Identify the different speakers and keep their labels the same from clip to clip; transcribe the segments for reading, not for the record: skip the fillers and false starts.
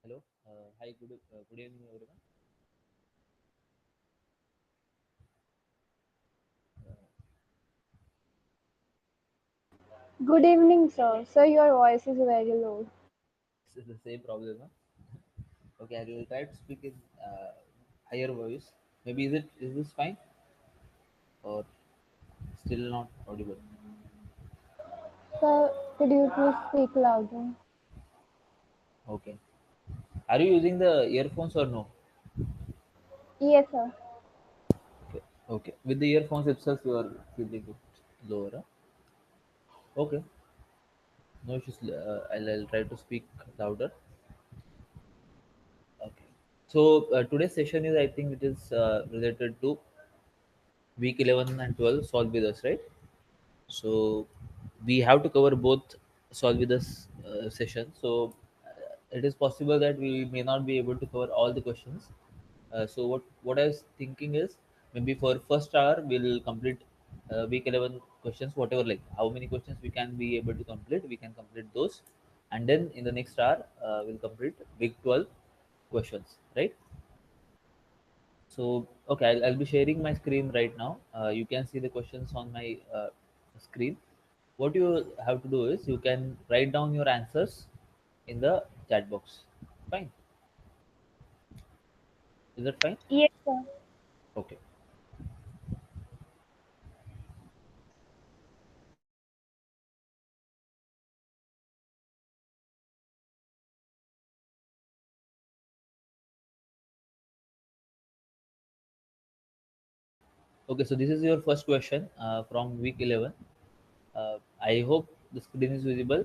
Speaker 1: Hello. Hi. Good evening, everyone.
Speaker 2: Good evening, sir. Sir, your voice is very low.
Speaker 1: This is the same problem. Huh? Okay, I will try to speak in higher voice. Maybe is this fine or still not audible?
Speaker 2: Sir, could you please speak louder?
Speaker 1: Okay. Are you using the earphones or no?
Speaker 2: Yes, sir.
Speaker 1: Okay. Okay. With the earphones itself, you are feeling it lower. Huh? Okay. No issues. I'll try to speak louder. Okay. So today's session is, I think, it is related to week 11 and 12. Solve with us, right? So we have to cover both solve with us session. So it is possible that we may not be able to cover all the questions. So what I was thinking is, maybe for first hour we'll complete week 11 questions, whatever, like how many questions we can be able to complete, we can complete those, and then in the next hour we'll complete week 12 questions, right? So, okay, I'll be sharing my screen right now. You can see the questions on my screen. What you have to do is you can write down your answers in the chat box. Fine. Is that fine?
Speaker 2: Yes, sir.
Speaker 1: Okay. Okay, so this is your first question from week 11. I hope the screen is visible.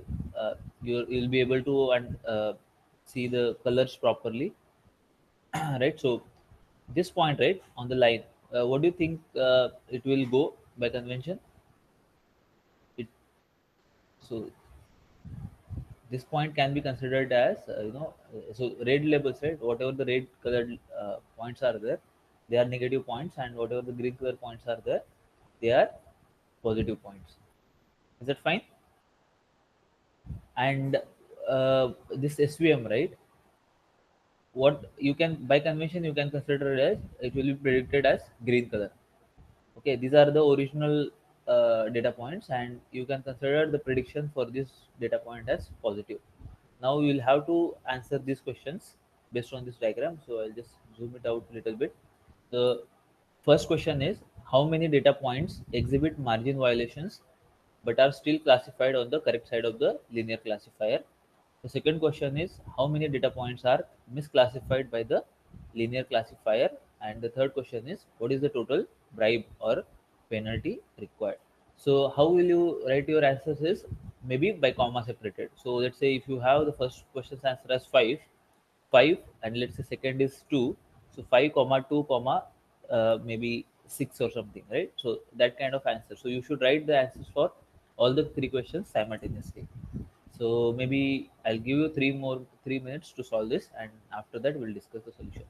Speaker 1: You'll be able to see the colors properly, right? So, this point, right, on the line, what do you think it will go by convention? It so this point can be considered as so red labels, right? Whatever the red colored points are there, they are negative points, and whatever the green color points are there, they are positive points. Is that fine? And this SVM, right? What you can, by convention, you can consider it as, it will be predicted as green color. Okay, these are the original data points, and you can consider the prediction for this data point as positive. Now you will have to answer these questions based on this diagram. So I'll just zoom it out a little bit. The first question is, how many data points exhibit margin violations but are still classified on the correct side of the linear classifier? The second question is, how many data points are misclassified by the linear classifier? And the third question is, what is the total bribe or penalty required? So how will you write your answers is maybe by comma separated. So let's say if you have the first question's answer as 5, and let's say second is 2. So 5 comma 2 comma maybe 6 or something, right? So that kind of answer. So you should write the answers for all the three questions simultaneously. So maybe I'll give you 3 minutes to solve this, and after that we'll discuss the solution.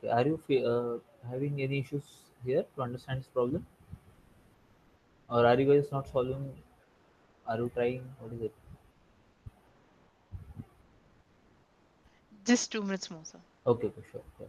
Speaker 1: Okay, are you having any issues here to understand this problem, or are you guys not solving? Are you trying? What is it?
Speaker 3: Just 2 minutes more, sir.
Speaker 1: Okay, okay, sure. Sure.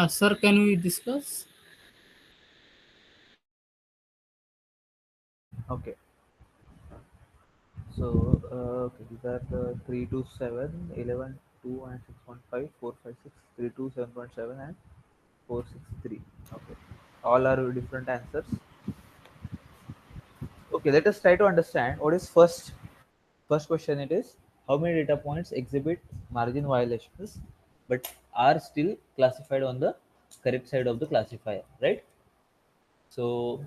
Speaker 4: Sir, can we discuss?
Speaker 1: Okay. So, okay, these are the 3 to 7, 11, 2, and 6.5, 4, 5, 6, 3 to 7.7, and 463. Okay. All are different answers. Okay, let us try to understand what is first question. It is how many data points exhibit margin violations but are still classified on the correct side of the classifier, right? So,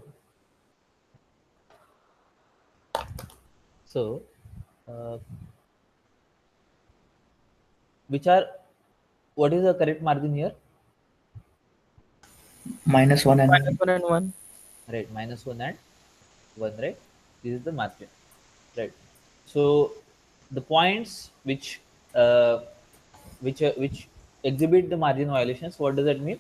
Speaker 1: so uh, which are what is the correct margin here?
Speaker 5: -1 and
Speaker 6: minus
Speaker 5: 1.
Speaker 6: one and one.
Speaker 1: Right, minus one and one, right? This is the margin, right? So the points which exhibit the margin violations, what does that mean?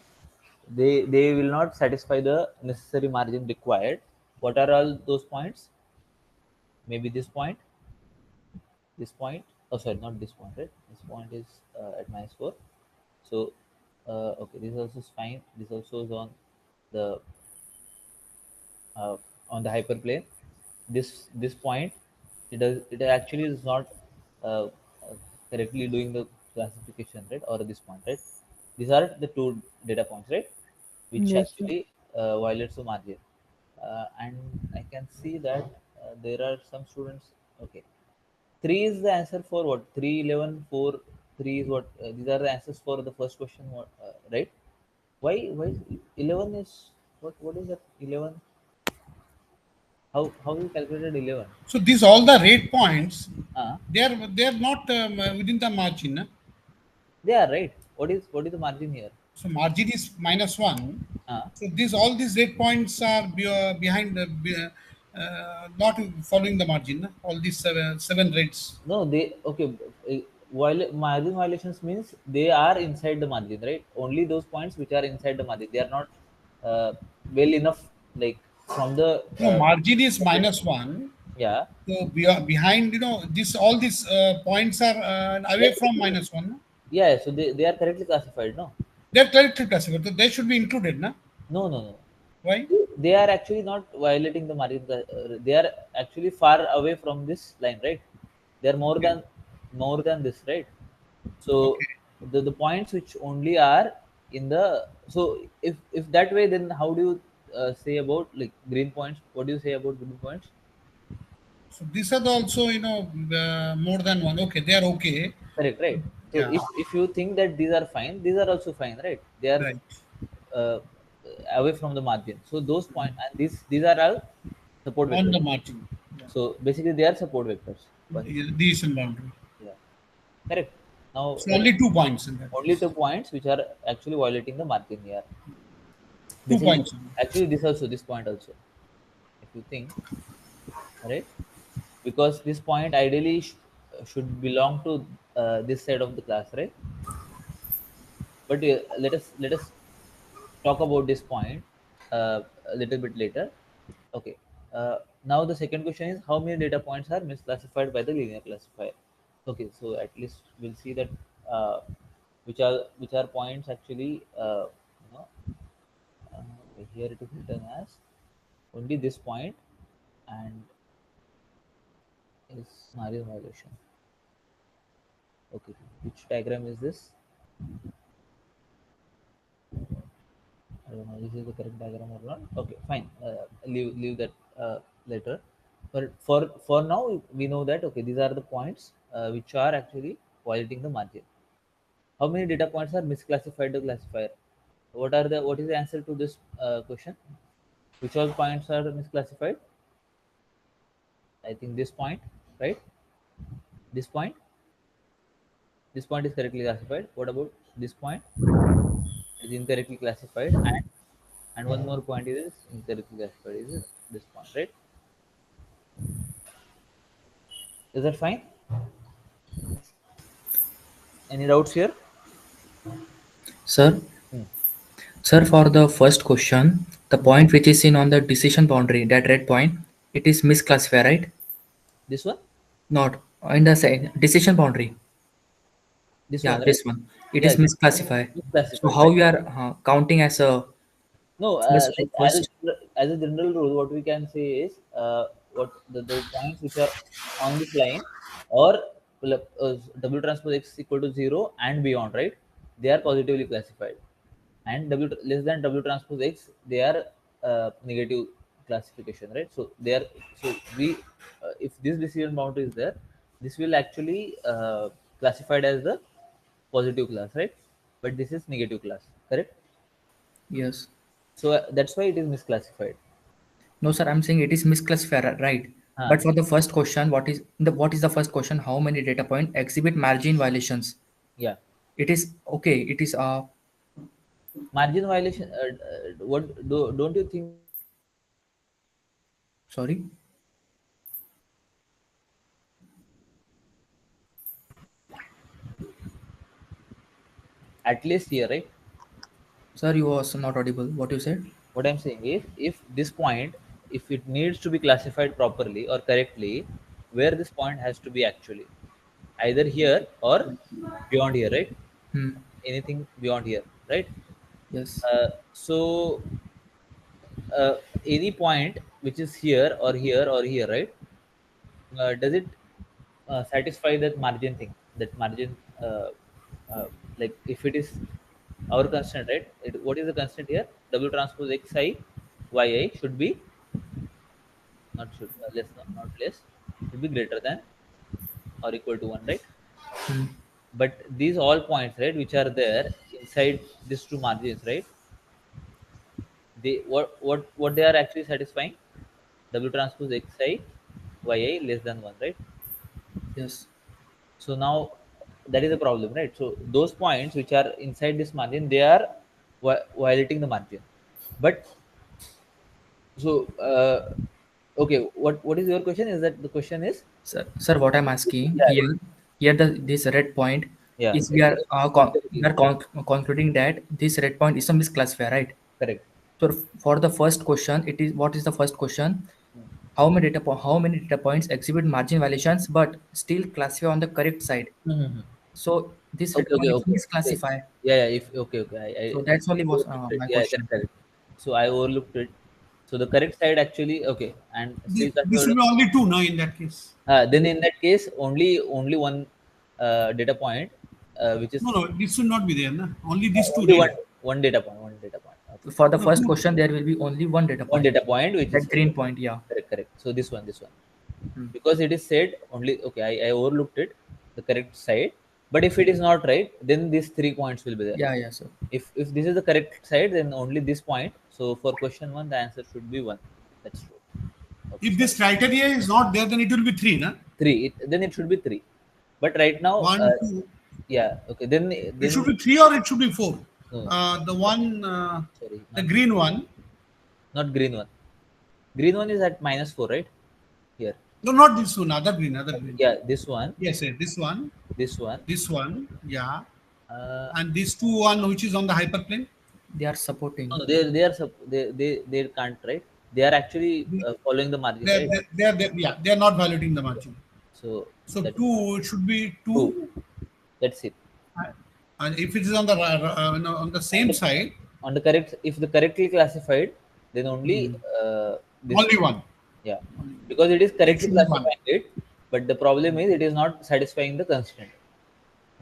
Speaker 1: They will not satisfy the necessary margin required. What are all those points? Maybe this point. Oh, sorry, not this point, right? This point is at -4. So okay, this also is fine. This also is on the on the hyperplane. This point, it actually is not uh, correctly doing the classification, right? Or this point, right? These are the two data points, right? Which
Speaker 3: Yes, sir.
Speaker 1: actually violates the margin. And I can see that there are some students. Okay, 3 is the answer for what? 3, 11, 4, 3 is what? These are the answers for the first question, what, right? Why is 11 is what is that 11? How you calculated 11?
Speaker 4: So these all the rate points,
Speaker 1: Uh,
Speaker 4: they are not within the margin.
Speaker 1: they are right. What is the margin here?
Speaker 4: So margin is -1.
Speaker 1: Uh,
Speaker 4: So all these rate points are behind not following the margin. All these seven rates.
Speaker 1: no, they okay. Margin violations means they are inside the margin, right? Only those points which are inside the margin. They are not well enough, like from the
Speaker 4: No, margin is -1.
Speaker 1: yeah.
Speaker 4: So behind, this all these points are away
Speaker 1: Yes,
Speaker 4: from -1. No?
Speaker 1: yeah. So they are correctly classified, no?
Speaker 4: They're correctly classified. So they should be included, na?
Speaker 1: No, no, no.
Speaker 4: Why?
Speaker 1: They are actually not violating the margin. They are actually far away from this line, right? They are
Speaker 4: Okay.
Speaker 1: more than this, right? So
Speaker 4: Okay.
Speaker 1: the points which only are in the, so if that way, then how do you say about like green points? What do you say about green points?
Speaker 4: So these are the also, more than one. Okay, they are okay.
Speaker 1: Correct, right? So
Speaker 4: Yeah.
Speaker 1: if you think that these are fine, these are also fine, right? They are
Speaker 4: Right.
Speaker 1: uh, away from the margin. So those point and these are all support
Speaker 4: On
Speaker 1: vectors.
Speaker 4: the margin. Yeah.
Speaker 1: So basically, they are support vectors. But
Speaker 4: Yeah, decent boundary.
Speaker 1: yeah, correct. Now
Speaker 4: So only 2 points in that
Speaker 1: only
Speaker 4: case.
Speaker 1: 2 points which are actually violating the margin here.
Speaker 4: 2 points
Speaker 1: Basically,
Speaker 4: only.
Speaker 1: actually, this also this point also. If you think, right, because this point ideally should belong to this side of the class, right? But let us talk about this point a little bit later. Okay. Now the second question is how many data points are misclassified by the linear classifier? Okay, so at least we'll see that uh, which are points actually. You know, okay, here it is written as only this point and is margin violation. Okay, which diagram is this? I don't know. This is the correct diagram or not? Okay, fine. Leave that later. But for now, we know that okay, these are the points which are actually violating the margin. How many data points are misclassified the classifier? What is the answer to this question? Which all points are misclassified? I think this point, right? This point. This point is correctly classified. What about this point? It is incorrectly classified, and one more point is incorrectly classified. Is this point, right? Is that fine? Any doubts here?
Speaker 3: Sir,
Speaker 1: Hmm.
Speaker 3: sir, for the first question, the
Speaker 1: Hmm.
Speaker 3: point which is seen on the decision boundary, that red point, it is misclassified, right?
Speaker 1: This one?
Speaker 3: Not in the decision boundary.
Speaker 1: This
Speaker 3: Yeah,
Speaker 1: one, right?
Speaker 3: this one. It is
Speaker 1: Yes,
Speaker 3: misclassified. So
Speaker 1: misclassified,
Speaker 3: how
Speaker 1: right?
Speaker 3: you are counting as a
Speaker 1: No,
Speaker 3: first
Speaker 1: like
Speaker 3: first?
Speaker 1: as a general rule, what we can say is what the points which are on this line or W transpose X equal to 0 and beyond, right? They are positively classified, and less than W transpose X, they are negative classification, right? So they are, so we if this decision boundary is there, this will actually classified as the positive class, right? But this is negative class, correct?
Speaker 3: Yes.
Speaker 1: So that's why it is misclassified.
Speaker 3: No, sir. I'm saying it is misclassified, right?
Speaker 1: Huh.
Speaker 3: But for the first question, what is the first question? How many data point exhibit margin violations?
Speaker 1: Yeah.
Speaker 3: It is okay. It is
Speaker 1: Margin violation. What don't you think that
Speaker 3: sorry,
Speaker 1: at least here, right?
Speaker 3: sir. You was not audible. What you said?
Speaker 1: What I'm saying is, if this point, if it needs to be classified properly or correctly, where this point has to be actually either here or beyond here, right?
Speaker 3: Hmm.
Speaker 1: Anything beyond here, right?
Speaker 3: Yes.
Speaker 1: So any point. which is here or here or here, right? Does it satisfy that margin thing? That margin, uh, like if it is our constant, right? What is the constant here? W transpose xi yi should be not should less, not less, should be greater than or equal to one, right?
Speaker 3: Hmm.
Speaker 1: But these all points, right, which are there inside these two margins, right? They what they are actually satisfying? W transpose xi yi less than one, right?
Speaker 3: Yes.
Speaker 1: So now that is a problem, right? So those points which are inside this margin, they are violating the margin. But so okay, what is your question? Is that the question is?
Speaker 3: Sir, what I'm asking
Speaker 1: Yeah,
Speaker 3: here, this red point
Speaker 1: yeah,
Speaker 3: is we
Speaker 1: exactly.
Speaker 3: are concluding that this red point is a misclassifier, right?
Speaker 1: Correct.
Speaker 3: So for the first question, it is what is the first question? How many data points exhibit margin violations but still classify on the correct side?
Speaker 1: Mm-hmm.
Speaker 3: So this red
Speaker 1: Okay, okay,
Speaker 3: point is
Speaker 1: okay. Okay.
Speaker 3: misclassify.
Speaker 1: Yeah, yeah. If okay, okay. I
Speaker 3: So that's only was
Speaker 1: overlooked it.
Speaker 3: my
Speaker 1: Yeah, correct,
Speaker 3: question.
Speaker 1: correct. So I overlooked it. So the correct side actually okay, and still
Speaker 4: This will
Speaker 1: classified.
Speaker 4: be only two now in that case.
Speaker 1: Then in that case, only one data point, which is
Speaker 4: No, no, this will not be there. Na? Only these two
Speaker 1: only
Speaker 4: there.
Speaker 1: one data point, one data point. Okay,
Speaker 3: For the
Speaker 4: No,
Speaker 3: first question, there will be only one data
Speaker 1: one
Speaker 3: point.
Speaker 1: data point, which is
Speaker 3: That green point, yeah.
Speaker 1: correct, correct. So this one,
Speaker 3: Hmm.
Speaker 1: because it is said only. Okay, I overlooked it, the correct side. But if it is not right, then these 3 points will be there.
Speaker 3: Yeah, yeah, sir.
Speaker 1: If this is the correct side, then only this point. So for question one, the answer should be one. That's true. Okay,
Speaker 4: If
Speaker 1: sorry.
Speaker 4: this criteria is not there, then it will be three. Na?
Speaker 1: Three. Then it should be three. But right now,
Speaker 4: One, two.
Speaker 1: yeah. Okay. Then
Speaker 4: It should
Speaker 1: then
Speaker 4: be three or it should be four.
Speaker 1: no.
Speaker 4: The one,
Speaker 1: Sorry,
Speaker 4: the
Speaker 1: not
Speaker 4: green one.
Speaker 1: not green one. Green one is at -4, right? Here.
Speaker 4: No, not this one. Other green, other green.
Speaker 1: Yeah. This one.
Speaker 4: Yes, yes,
Speaker 1: This one.
Speaker 4: this one, yeah,
Speaker 1: Uh,
Speaker 4: and these two one which is on the hyperplane.
Speaker 3: They are supporting.
Speaker 1: no, they are they can't, right? They are actually following the margin, right?
Speaker 4: Yeah, they are not violating the margin.
Speaker 1: So
Speaker 4: So
Speaker 1: that
Speaker 4: two, it should be
Speaker 1: two.
Speaker 4: two,
Speaker 1: That's it.
Speaker 4: and if it is on the on the
Speaker 1: On
Speaker 4: same
Speaker 1: the,
Speaker 4: side,
Speaker 1: on the correct, if the correctly classified, then only this
Speaker 4: only
Speaker 1: one.
Speaker 4: one.
Speaker 1: Yeah, because it is
Speaker 4: It
Speaker 1: correctly
Speaker 4: should be one.
Speaker 1: classifying it, but the problem is it is not satisfying the constraint.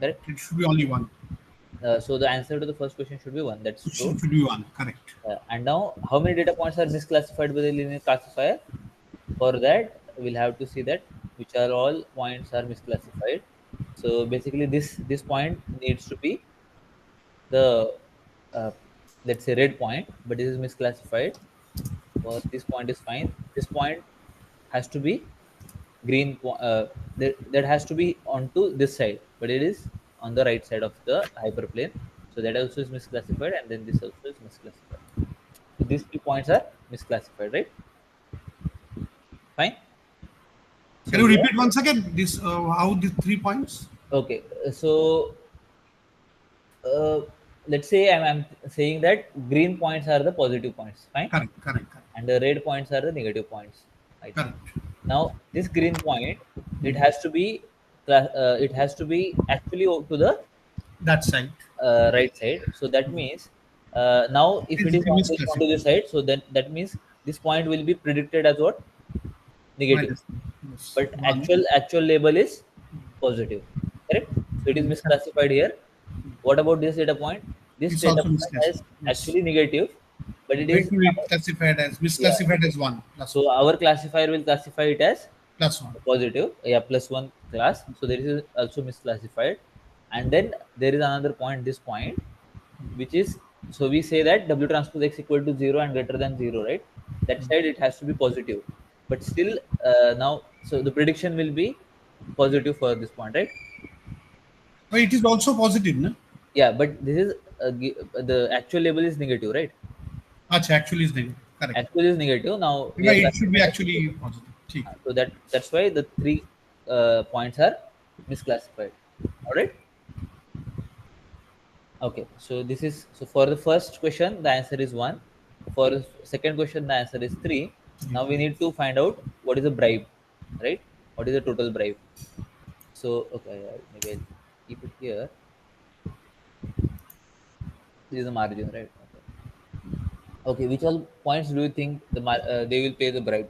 Speaker 1: Correct.
Speaker 4: It should be only one.
Speaker 1: So the answer to the first question should be one. That's
Speaker 4: It
Speaker 1: true.
Speaker 4: should be one. Correct.
Speaker 1: And now, how many data points are misclassified by the linear classifier? For that, we'll have to see that which are all points are misclassified. So basically, this point needs to be the uh, let's say red point, but it is misclassified. Or this point is fine. This point has to be green. That has to be onto this side, but it is on the right side of the hyperplane. So that also is misclassified, and then this also is misclassified. So these 2 points are misclassified, right? Fine.
Speaker 4: Can
Speaker 1: So
Speaker 4: you
Speaker 1: here,
Speaker 4: repeat once again this? How the 3 points?
Speaker 1: okay. So uh, let's say I'm saying that green points are the positive points, fine,
Speaker 4: Correct. Correct. Correct.
Speaker 1: and the red points are the negative points, right?
Speaker 4: Correct.
Speaker 1: Now this green point, it has to be it has to be actually to the
Speaker 4: That side.
Speaker 1: right side. So that means now if it
Speaker 4: It's
Speaker 1: is onto
Speaker 4: misclassified.
Speaker 1: this side, so then that means this point will be predicted as what? Negative.
Speaker 4: Minus. Yes.
Speaker 1: But
Speaker 4: One.
Speaker 1: actual label is positive, correct? So it is
Speaker 4: Correct.
Speaker 1: misclassified here. What about this data point? This
Speaker 4: It's
Speaker 1: data
Speaker 4: also
Speaker 1: point
Speaker 4: misclassified.
Speaker 1: is
Speaker 4: Yes.
Speaker 1: actually negative, but it
Speaker 4: It
Speaker 1: is
Speaker 4: will be classified as
Speaker 1: yeah.
Speaker 4: misclassified as one plus one
Speaker 1: So our classifier will classify it as
Speaker 4: plus one.
Speaker 1: positive, yeah, +1 class. So there is also misclassified, and then there is another point, this point, which is, so we say that W transpose X equal to 0 and greater than 0, right? That side it has to be positive, but still now, so the prediction will be positive for this point, right?
Speaker 4: But it is also positive, no?
Speaker 1: Yeah, but this is the actual label is negative, right?
Speaker 4: Achha, actually is negative. Correct.
Speaker 1: Actual is negative. Now we
Speaker 4: Yeah,
Speaker 1: are
Speaker 4: it should be
Speaker 1: classifying as
Speaker 4: actually
Speaker 1: positive.
Speaker 4: positive. ठीक.
Speaker 1: So that's why the 3 points are misclassified. All right. Okay. So this is, so for the first question the answer is 1. For the second question the answer is 3. Now we need to find out what is the bribe, right? What is the total bribe? So okay, maybe I'll keep it here. This is the margin, right? Okay. Okay, which all points do you think they will pay the bribe?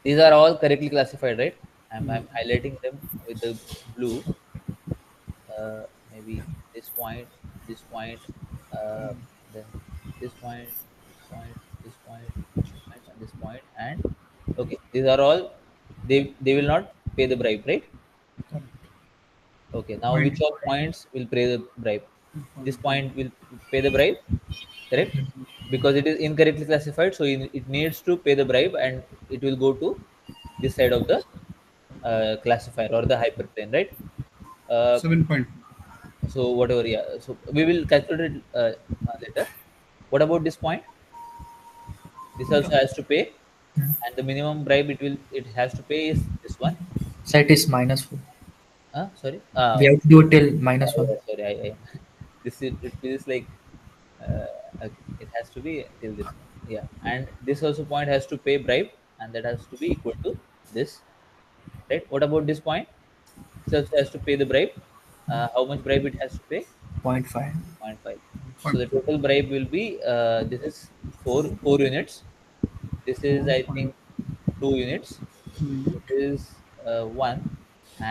Speaker 1: These are all correctly classified, right? I'm highlighting them with the blue. Maybe this point, this point, uh, then this point, this point, this point, this point, and this point, and okay, these are all, they will not pay the bribe, right?
Speaker 4: Correct.
Speaker 1: Okay, now
Speaker 4: Point
Speaker 1: which all points will pay the bribe? This point will pay the bribe, correct? Because it is incorrectly classified, so it needs to pay the bribe, and it will go to this side of the classifier or the hyperplane, right? Uh,
Speaker 4: 7 point.
Speaker 1: so whatever, yeah. So we will calculate it later. What about this point? This
Speaker 3: Yeah.
Speaker 1: also has to pay, and the minimum bribe it has to pay is this one.
Speaker 3: So it is -4.
Speaker 1: Sorry.
Speaker 3: We have to do it till -1.
Speaker 1: Yeah, sorry. This is it feels like okay, it has to be till this one. Yeah, and this also point has to pay bribe, and that has to be equal to this, right? What about this point? This also has to pay the bribe. How much bribe it has to pay?
Speaker 3: zero point 0.5.
Speaker 1: 0.5. So
Speaker 4: Point
Speaker 1: the total bribe will be this is four units. This is I think 2 units.
Speaker 4: unit.
Speaker 1: This is one,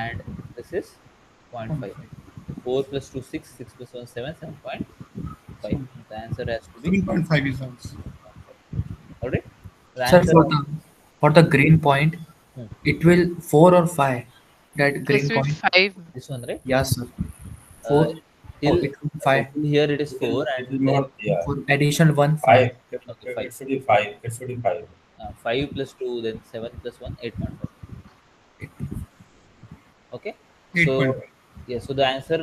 Speaker 1: and this is zero point
Speaker 4: Point
Speaker 1: 0.5.
Speaker 4: five.
Speaker 1: So 4 plus 2 6, 6 plus 1 7, 7.5. The answer has to be
Speaker 4: 7.5 is also.
Speaker 1: 7.5. All right. The
Speaker 3: Sir,
Speaker 1: answer.
Speaker 3: for the green point,
Speaker 1: Hmm,
Speaker 3: it will 4 or 5. That
Speaker 5: This
Speaker 3: green
Speaker 5: will be
Speaker 3: point.
Speaker 5: 5.
Speaker 1: this one, right?
Speaker 3: Yes, sir.
Speaker 1: Uh,
Speaker 3: 4. Oh,
Speaker 1: till
Speaker 3: it will be
Speaker 1: okay,
Speaker 3: 5.
Speaker 1: till here it is
Speaker 6: It
Speaker 1: four,
Speaker 6: will,
Speaker 1: and
Speaker 6: it will
Speaker 1: then
Speaker 6: not, yeah.
Speaker 3: For additional 1, 5.
Speaker 6: Five.
Speaker 1: okay, five.
Speaker 6: It should be five. It should be five.
Speaker 1: 5 plus 2, then 7 plus 1, 8.5. Okay. So
Speaker 4: 8.5.
Speaker 1: yeah, so the answer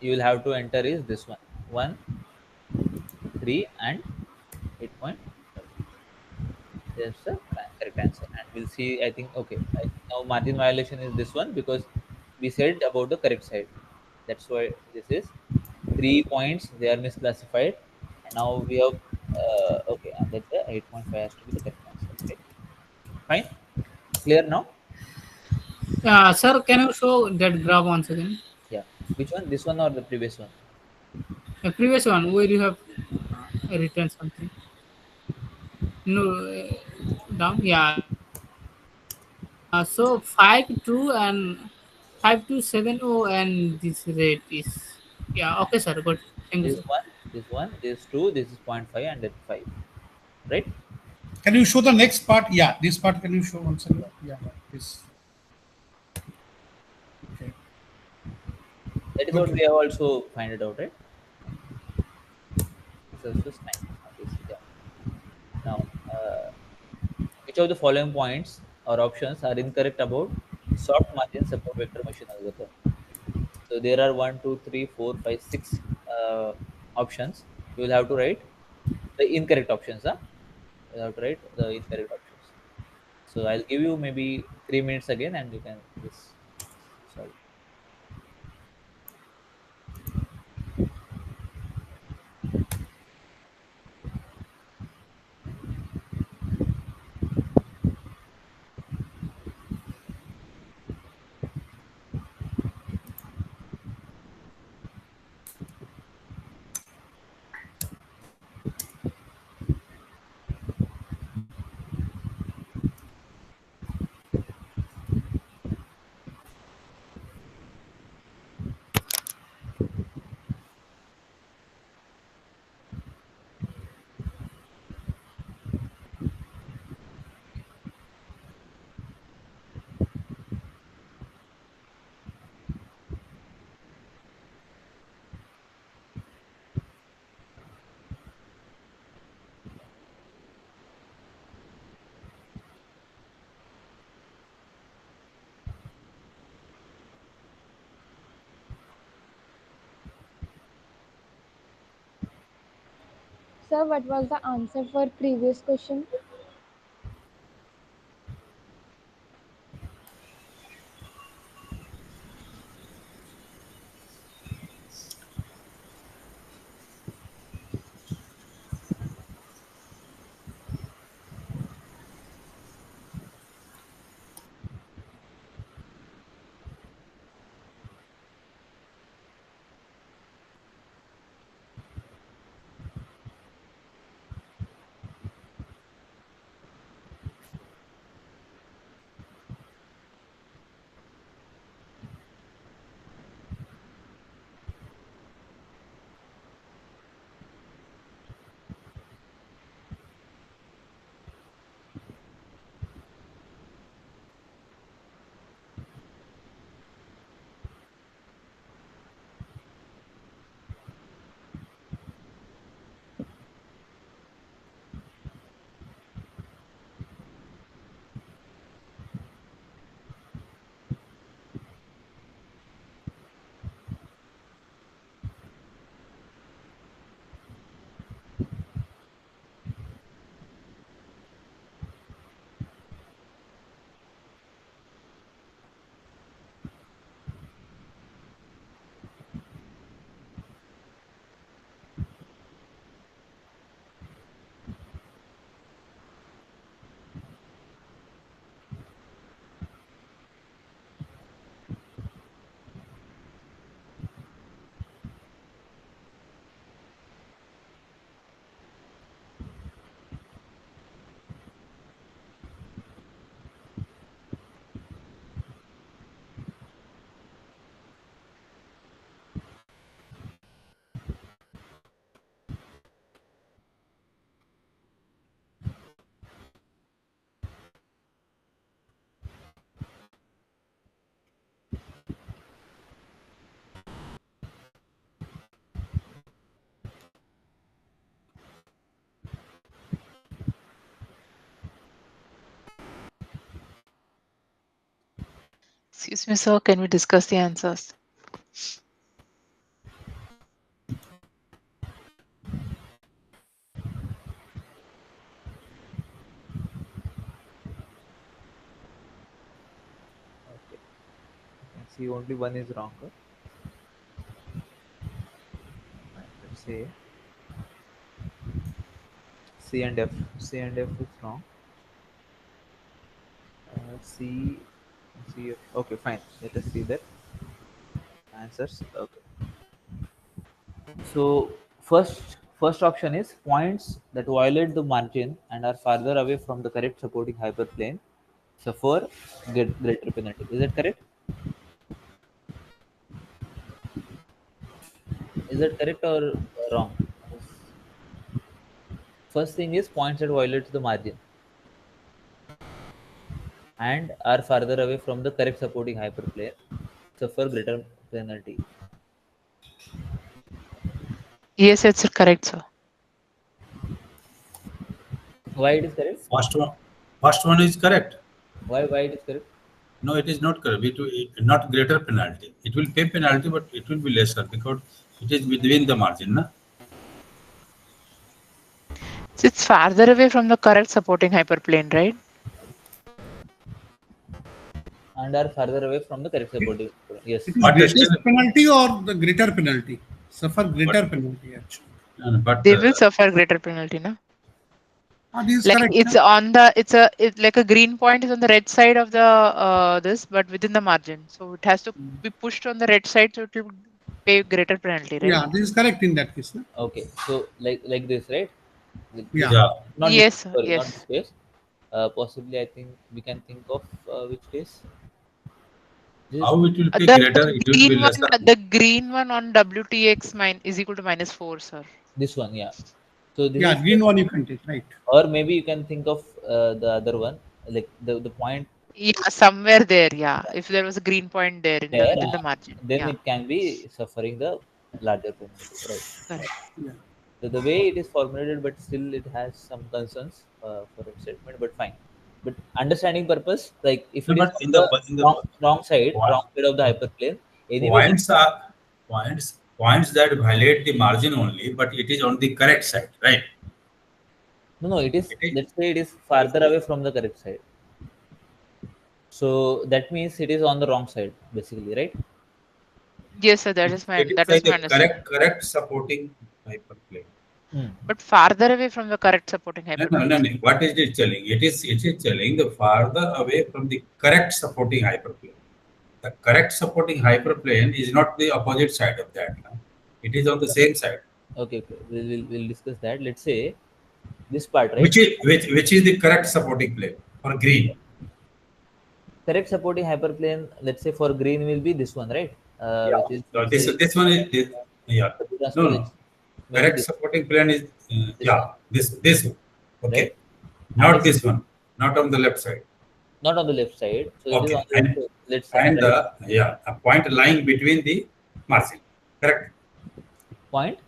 Speaker 1: you will have to enter is this one, 1, 3, and 8.5. That's the correct answer, and we'll see. I think okay. Now margin violation is this one because we said about the correct side. That's why this is 3 points. They are misclassified, and now we have okay, and then the 8.5 has to be the correct answer. Right? Fine. Clear now?
Speaker 7: Sir, can you show that graph once again?
Speaker 1: Yeah. Which one? This one or the previous one?
Speaker 7: The previous one where you have written something. No, down. Yeah. So 5 2 and 5270 and this rate is yeah. Okay, sir. Good. Thank you,
Speaker 1: This
Speaker 7: sir.
Speaker 1: one, this one, this two, this is zero point 0.5, and then 5. Right?
Speaker 4: Can you show the next part? Yeah, this part can you show once again? Yeah, this. Okay.
Speaker 1: That is what
Speaker 4: Okay.
Speaker 1: we have also find it out, right? So it's just fine. Okay, so yeah. Now, which of the following points or options are incorrect about soft margin support vector machine algorithm? So there are 1, 2, 3, 4, 5, 6 options. You will have to write the incorrect options. Huh? You have to write the incorrect options. So I'll give you maybe 3 minutes again, and you can just solve.
Speaker 2: Sir, what was the answer for previous question?
Speaker 5: Excuse me, sir. Can we discuss the answers?
Speaker 1: Okay. I can see only one is wrong. Let's say C and F. C and F is wrong. C, C, F. Okay, fine. Let us see that answers. Okay. So first option is points that violate the margin and are farther away from the correct supporting hyperplane suffer greater penalty. Is that correct? Is that correct or wrong? First thing is points that violate the margin and are farther away from the correct supporting hyperplane suffer greater penalty.
Speaker 5: Yes, it's correct, sir.
Speaker 1: Why it is correct?
Speaker 6: First one is correct.
Speaker 1: Why it is correct?
Speaker 6: No, it is not correct. Not greater penalty. It will pay penalty, but it will be lesser because it is within the margin. Na?
Speaker 5: So it's farther away from the correct supporting hyperplane, right?
Speaker 1: And are farther away from the correct supporting. Yes.
Speaker 4: It is
Speaker 6: But
Speaker 4: greatest
Speaker 6: still-
Speaker 4: penalty or the greater penalty? Suffer greater penalty actually.
Speaker 6: But
Speaker 5: They will suffer greater penalty, no?
Speaker 4: This is
Speaker 5: Like
Speaker 4: correct.
Speaker 5: it's on the it's like a green point is on the red side of the this, but within the margin. So it has to be pushed on the red side, so it will pay greater penalty, right?
Speaker 4: Yeah, this is correct in that case. Na?
Speaker 1: Okay. So like this, right?
Speaker 4: Yeah.
Speaker 6: yeah,
Speaker 1: Not
Speaker 5: Yes,
Speaker 1: this,
Speaker 5: sir,
Speaker 1: sorry, not
Speaker 5: yes.
Speaker 1: this case. Possibly, I think we can think of which case. This is,
Speaker 6: how it will be
Speaker 5: The
Speaker 6: greater, it will be
Speaker 5: green
Speaker 6: lesser.
Speaker 5: one, the green one on WTX is equal to -4, sir.
Speaker 1: this one, yeah. So this
Speaker 4: Yeah,
Speaker 1: is,
Speaker 4: green one you can take, right?
Speaker 1: or maybe you can think of the other one, like the point
Speaker 5: Yeah, somewhere there, yeah. If there was a green point there in the
Speaker 1: there,
Speaker 5: within the margin,
Speaker 1: then
Speaker 5: yeah,
Speaker 1: it can be suffering the larger penalty, right?
Speaker 5: correct.
Speaker 4: Yeah.
Speaker 1: The way it is formulated, but still it has some concerns for its statement, but fine. But understanding purpose, like if
Speaker 6: No,
Speaker 1: it is
Speaker 6: but
Speaker 1: on the
Speaker 6: in the
Speaker 1: wrong side
Speaker 6: point,
Speaker 1: of the hyperplane, anyway,
Speaker 6: points are points that violate the margin only, but it is on the correct side, right?
Speaker 1: no, it is,
Speaker 6: It is,
Speaker 1: let's say it is farther away from the correct side. So that means it is on the wrong side, basically, right?
Speaker 5: Yes, sir,
Speaker 6: it is
Speaker 5: that
Speaker 6: like
Speaker 5: was my
Speaker 6: the
Speaker 5: understanding.
Speaker 6: correct supporting hyperplane.
Speaker 1: Hmm.
Speaker 5: But farther away from the correct supporting
Speaker 6: No, no,
Speaker 5: hyperplane.
Speaker 6: no, no. What is it telling? It is telling the farther away from the correct supporting hyperplane. The correct supporting hyperplane is not the opposite side of that. No? It is on the same side.
Speaker 1: Okay, okay. We'll discuss that. Let's say this part, right?
Speaker 6: Which is the correct supporting plane for green?
Speaker 1: Correct supporting hyperplane, let's say for green will be this one, right?
Speaker 6: Yeah.
Speaker 1: Which is,
Speaker 6: So
Speaker 1: let's
Speaker 6: this
Speaker 1: say,
Speaker 6: this one is yeah.
Speaker 1: the
Speaker 6: No,
Speaker 1: transpose
Speaker 6: no.
Speaker 1: maybe
Speaker 6: Correct
Speaker 1: this,
Speaker 6: supporting plane is
Speaker 1: this
Speaker 6: yeah,
Speaker 1: one,
Speaker 6: this one. Okay.
Speaker 1: right?
Speaker 6: Not
Speaker 1: And
Speaker 6: this one. Not on the left side.
Speaker 1: not on the left side. So it is
Speaker 6: Okay.
Speaker 1: on the left side,
Speaker 6: And
Speaker 1: right?
Speaker 6: a point lying between the margin. Correct.
Speaker 1: Point.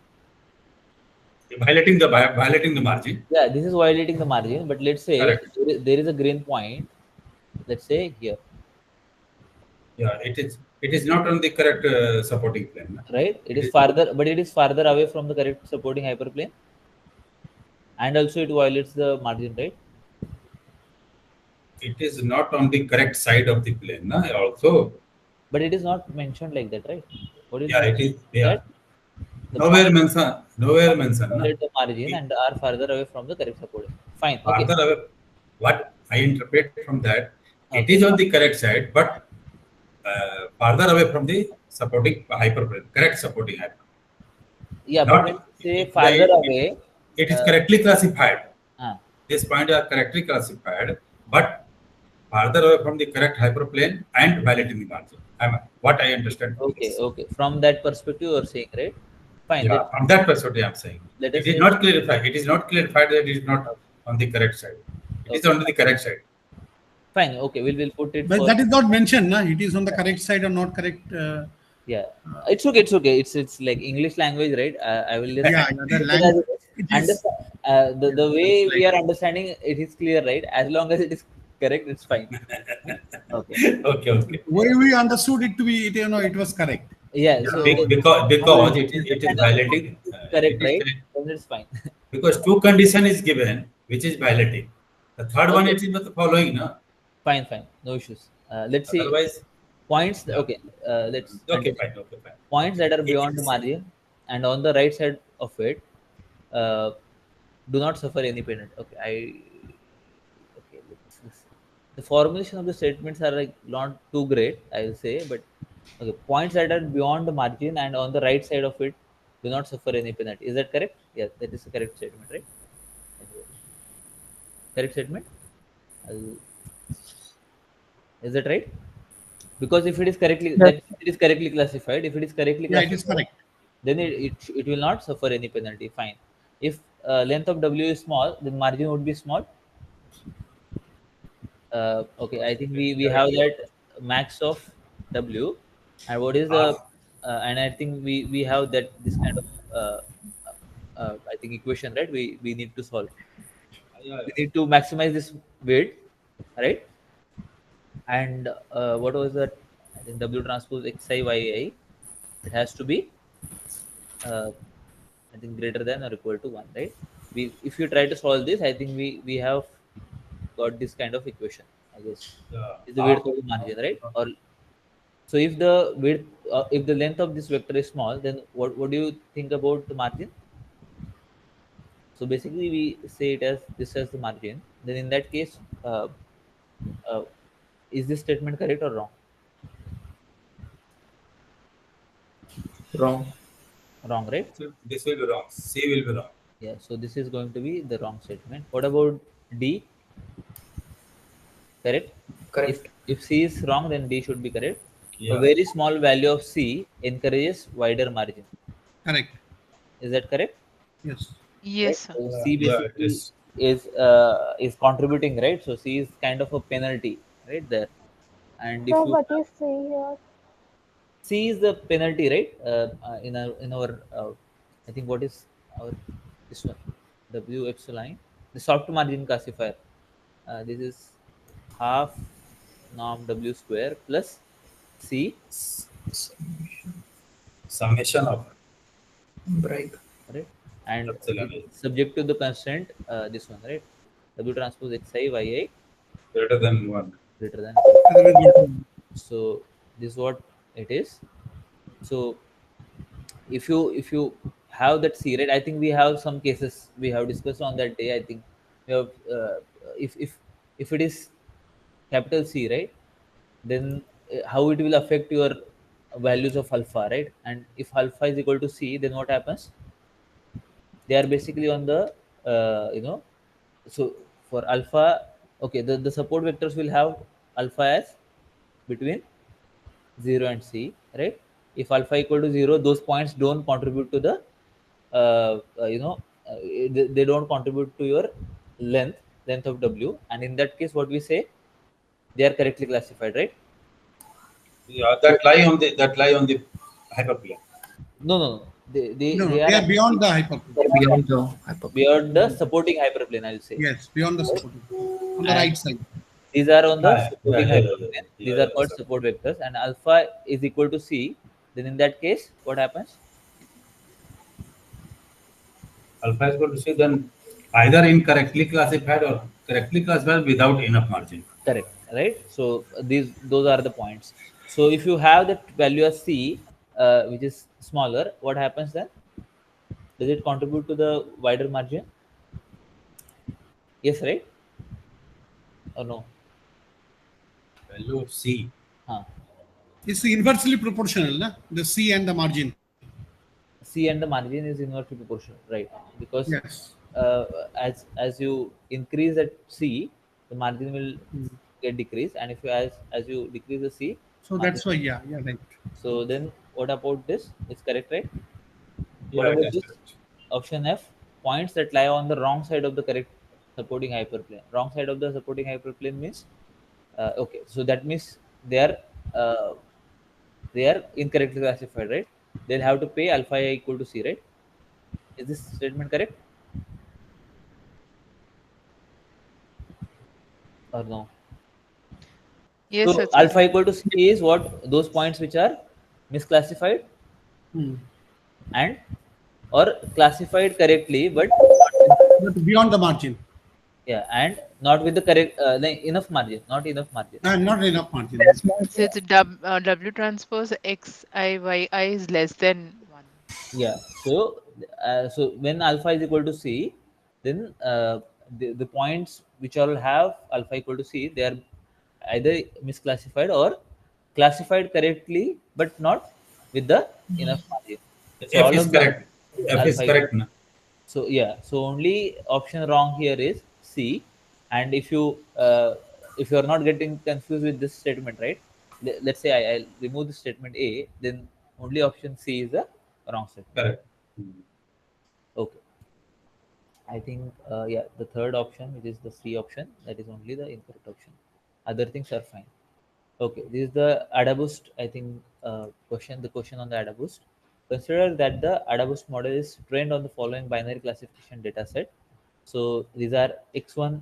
Speaker 6: Violating the margin.
Speaker 1: Yeah, this is violating the margin. But let's say
Speaker 6: Correct.
Speaker 1: there is a green point. Let's say here,
Speaker 6: Yeah, it is not on the correct supporting plane. No?
Speaker 1: right? It
Speaker 6: It
Speaker 1: is
Speaker 6: is,
Speaker 1: farther, but it is farther away from the correct supporting hyperplane, and also it violates the margin, right?
Speaker 6: it is not on the correct side of the plane. No? Also,
Speaker 1: But it is not mentioned like that, right? What is
Speaker 6: yeah, it
Speaker 1: mentioned
Speaker 6: is. Yeah.
Speaker 1: that the
Speaker 6: Nowhere
Speaker 1: point
Speaker 6: mention. Nowhere mention. No?
Speaker 1: violate the margin and are farther away from the correct supporting. Fine. Okay.
Speaker 6: Farther away. What I interpret from that, it
Speaker 1: Okay.
Speaker 6: is on the correct side, but farther away from the supporting hyperplane. Correct supporting hyperplane.
Speaker 1: Yeah, but when
Speaker 6: Not.
Speaker 1: you say
Speaker 6: It,
Speaker 1: farther
Speaker 6: it,
Speaker 1: away,
Speaker 6: it is correctly classified.
Speaker 1: ah,
Speaker 6: This point are correctly classified, but farther away from the correct hyperplane and violating the margin. What I understand from
Speaker 1: okay,
Speaker 6: this.
Speaker 1: okay. From that perspective, you're saying, right? Fine.
Speaker 6: Yeah, from that perspective, I'm saying.
Speaker 1: Let us
Speaker 6: It is
Speaker 1: say,
Speaker 6: not clarified. It is not clarified that it is not on the correct side. It is
Speaker 1: Okay.
Speaker 6: on the correct side.
Speaker 1: fine. Okay, we'll put it
Speaker 4: But
Speaker 1: for,
Speaker 4: that is not mentioned. Na? It is on the correct side or not correct.
Speaker 1: yeah. It's okay. It's okay. It's like English language, right? I will just
Speaker 4: Yeah, the
Speaker 1: take it as
Speaker 4: language.
Speaker 1: it is.
Speaker 4: It is.
Speaker 1: Understand, the way
Speaker 4: It's
Speaker 1: we
Speaker 4: like
Speaker 1: are understanding it is clear, right? As long as it is correct, it's fine. Okay.
Speaker 6: Okay, okay.
Speaker 4: Why we understood it to be, it was correct.
Speaker 1: Yeah.
Speaker 6: Yeah,
Speaker 1: So
Speaker 6: because it is violating.
Speaker 1: correct,
Speaker 6: It is
Speaker 1: right?
Speaker 6: correct.
Speaker 1: Then it's fine.
Speaker 6: Because two condition is given, which is violating. The third one
Speaker 1: Okay.
Speaker 6: it is not following, no?
Speaker 1: Fine, fine. No issues. Let's see
Speaker 6: Otherwise,
Speaker 1: points.
Speaker 6: yeah.
Speaker 1: Okay. Let's
Speaker 6: Okay,
Speaker 1: continue.
Speaker 6: fine, okay, fine.
Speaker 1: Points that are
Speaker 6: It
Speaker 1: beyond the
Speaker 6: is,
Speaker 1: margin and on the right side of it uh, do not suffer any penalty. Okay. The formulation of the statements are like not too great, I will say, but okay. Points that are beyond the margin and on the right side of it do not suffer any penalty. Is that correct? Yeah, that is the correct statement, right? Correct statement. I'll- Is that right? Because if it is correctly,
Speaker 3: Yes.
Speaker 1: then it is correctly classified. If it is correctly
Speaker 4: Yeah, it is
Speaker 1: classified,
Speaker 4: correct.
Speaker 1: then it will not suffer any penalty. Fine. If length of W is small, then margin would be small. Okay, I think we have
Speaker 6: directly
Speaker 1: that max of W, and what is the
Speaker 6: half.
Speaker 1: and I think we have that this kind of I think equation, right? We need to solve.
Speaker 6: Yeah,
Speaker 1: We need to maximize this weight, right? And what was that? I think W transpose Xi Yi. It has to be uh, I think greater than or equal to one, right? We if you try to solve this, I think we have got this kind of equation. I guess
Speaker 6: yeah,
Speaker 1: is the
Speaker 6: half.
Speaker 1: width of the margin, right? Or so if the width, if the length of this vector is small, then what do you think about the margin? So basically, we say it as this as the margin. Then in that case, uh, is this statement correct or wrong?
Speaker 3: Wrong.
Speaker 1: Wrong, right?
Speaker 6: This will be wrong. C will be wrong.
Speaker 1: Yeah. So this is going to be the wrong statement. What about D? Correct. If
Speaker 3: Correct.
Speaker 1: if C is wrong, then D should be correct. A
Speaker 6: Yeah,
Speaker 1: very small value of C encourages wider margin.
Speaker 4: Correct.
Speaker 1: Is that correct?
Speaker 4: Yes.
Speaker 1: Right.
Speaker 5: Yes, sir.
Speaker 1: So C
Speaker 6: yeah, it
Speaker 1: basically
Speaker 6: is.
Speaker 1: is contributing, right? So C is kind of a penalty, right there. And if
Speaker 2: So
Speaker 1: you
Speaker 2: what is C here?
Speaker 1: C is the penalty, right? In our I think what is our this one W epsilon, the soft margin classifier. This is half norm W square plus C,
Speaker 6: Summation of
Speaker 3: Right.
Speaker 1: right? And
Speaker 6: epsilon
Speaker 1: this is
Speaker 6: is
Speaker 1: subject to the constraint, this one, right? W transpose Xi Yi
Speaker 6: greater than 1.
Speaker 1: greater than.
Speaker 4: Otherwise, what to-
Speaker 1: So this is what it is. So if you have that C, right? I think we have some cases we have discussed on that day. I think we have if it is capital C, right? Then how it will affect your values of alpha, right? And if alpha is equal to C, then what happens? They are basically on the so for alpha, okay, the support vectors will have alpha as between 0 and C, right? If alpha equal to 0, those points don't contribute to the they don't contribute to your length of W, and in that case what we say, they are correctly classified, right?
Speaker 6: Yeah,
Speaker 1: So
Speaker 6: that lie on the hyperplane.
Speaker 1: no,
Speaker 4: No,
Speaker 1: they
Speaker 4: no,
Speaker 1: are
Speaker 4: they are
Speaker 1: actually
Speaker 4: beyond the hyperplane.
Speaker 3: They're beyond the hyperplane.
Speaker 1: beyond the supporting hyperplane, I'll say.
Speaker 4: Yes, beyond the support. On the
Speaker 1: And
Speaker 4: right side.
Speaker 1: these are on the
Speaker 6: Yeah,
Speaker 1: supporting
Speaker 6: yeah, yeah, yeah,
Speaker 1: hyperplane.
Speaker 6: yeah,
Speaker 1: These are
Speaker 6: yeah,
Speaker 1: called
Speaker 6: sir.
Speaker 1: support vectors, and alpha is equal to C. Then in that case, what happens?
Speaker 6: Alpha is going to see then either incorrectly classified or correctly classified without enough margin.
Speaker 1: Correct, right? So those are the points. So if you have that value as C, which is smaller, what happens then? Does it contribute to the wider margin? Yes, right? Or no?
Speaker 6: Value of C.
Speaker 1: Huh.
Speaker 4: It's inversely proportional, na? The C and the margin.
Speaker 1: C and the margin is inversely proportional, right? Because
Speaker 4: Yes.
Speaker 1: as you increase that C, the margin will
Speaker 4: Mm.
Speaker 1: get decreased, and if you as you decrease the C,
Speaker 4: So
Speaker 1: margin.
Speaker 4: that's why, yeah, yeah, right.
Speaker 1: So then, what about this? It's correct, right? What
Speaker 6: Yeah, it
Speaker 1: about
Speaker 6: is
Speaker 1: this?
Speaker 6: correct.
Speaker 1: Option F, points that lie on the wrong side of the correct supporting hyperplane. Wrong side of the supporting hyperplane means okay. So that means they are uh, they are incorrectly classified, right? They'll have to pay alpha I equal to C, right? Is this statement correct or no?
Speaker 5: Yes,
Speaker 1: So
Speaker 5: that's
Speaker 1: alpha
Speaker 5: correct.
Speaker 1: equal to C is what? Those points which are misclassified and or classified correctly, but not with,
Speaker 4: But beyond the margin.
Speaker 1: yeah, and not with the correct enough margin, not enough margin.
Speaker 4: Not enough margin.
Speaker 5: So it's W transpose X I Y I is less than 1.
Speaker 1: Yeah. So when alpha is equal to C, then the points which all have alpha equal to C, they are either misclassified or classified correctly, but not with the enough margin. So
Speaker 6: F
Speaker 1: all
Speaker 6: is
Speaker 1: of them
Speaker 6: correct. F is
Speaker 1: alpha equal.
Speaker 6: correct. Na?
Speaker 1: So yeah, so only option wrong here is C. And if you are not getting confused with this statement, right? Let's say I'll remove the statement A, then only option C is the wrong statement.
Speaker 6: Correct.
Speaker 1: Okay, I think yeah, the third option, which is the C option, that is only the incorrect option. Other things are fine. Okay, this is the AdaBoost, I think, question. The question on the AdaBoost. Consider that the AdaBoost model is trained on the following binary classification data set. So these are x1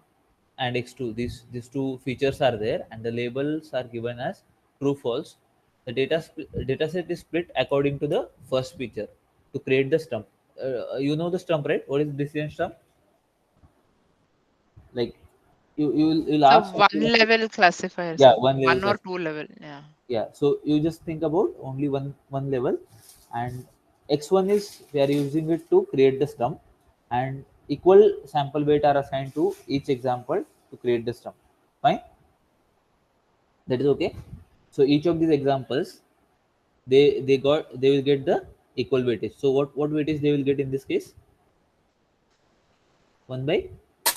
Speaker 1: and x2. These two features are there, and the labels are given as true, false. The data set is split according to the first feature to create the stump. You know the stump, right? What is decision stump? Like you'll
Speaker 5: So
Speaker 1: ask
Speaker 5: one
Speaker 1: something like,
Speaker 5: level classifier,
Speaker 1: yeah,
Speaker 5: sir.
Speaker 1: one level
Speaker 5: One or
Speaker 1: class.
Speaker 5: two level. Yeah.
Speaker 1: Yeah, so you just think about only one level, and x1 is we are using it to create the stump, and equal sample weight are assigned to each example to create the stump. Fine, that is okay. So each of these examples, they will get the equal weightage. So what weightage they will get in this case? 1 by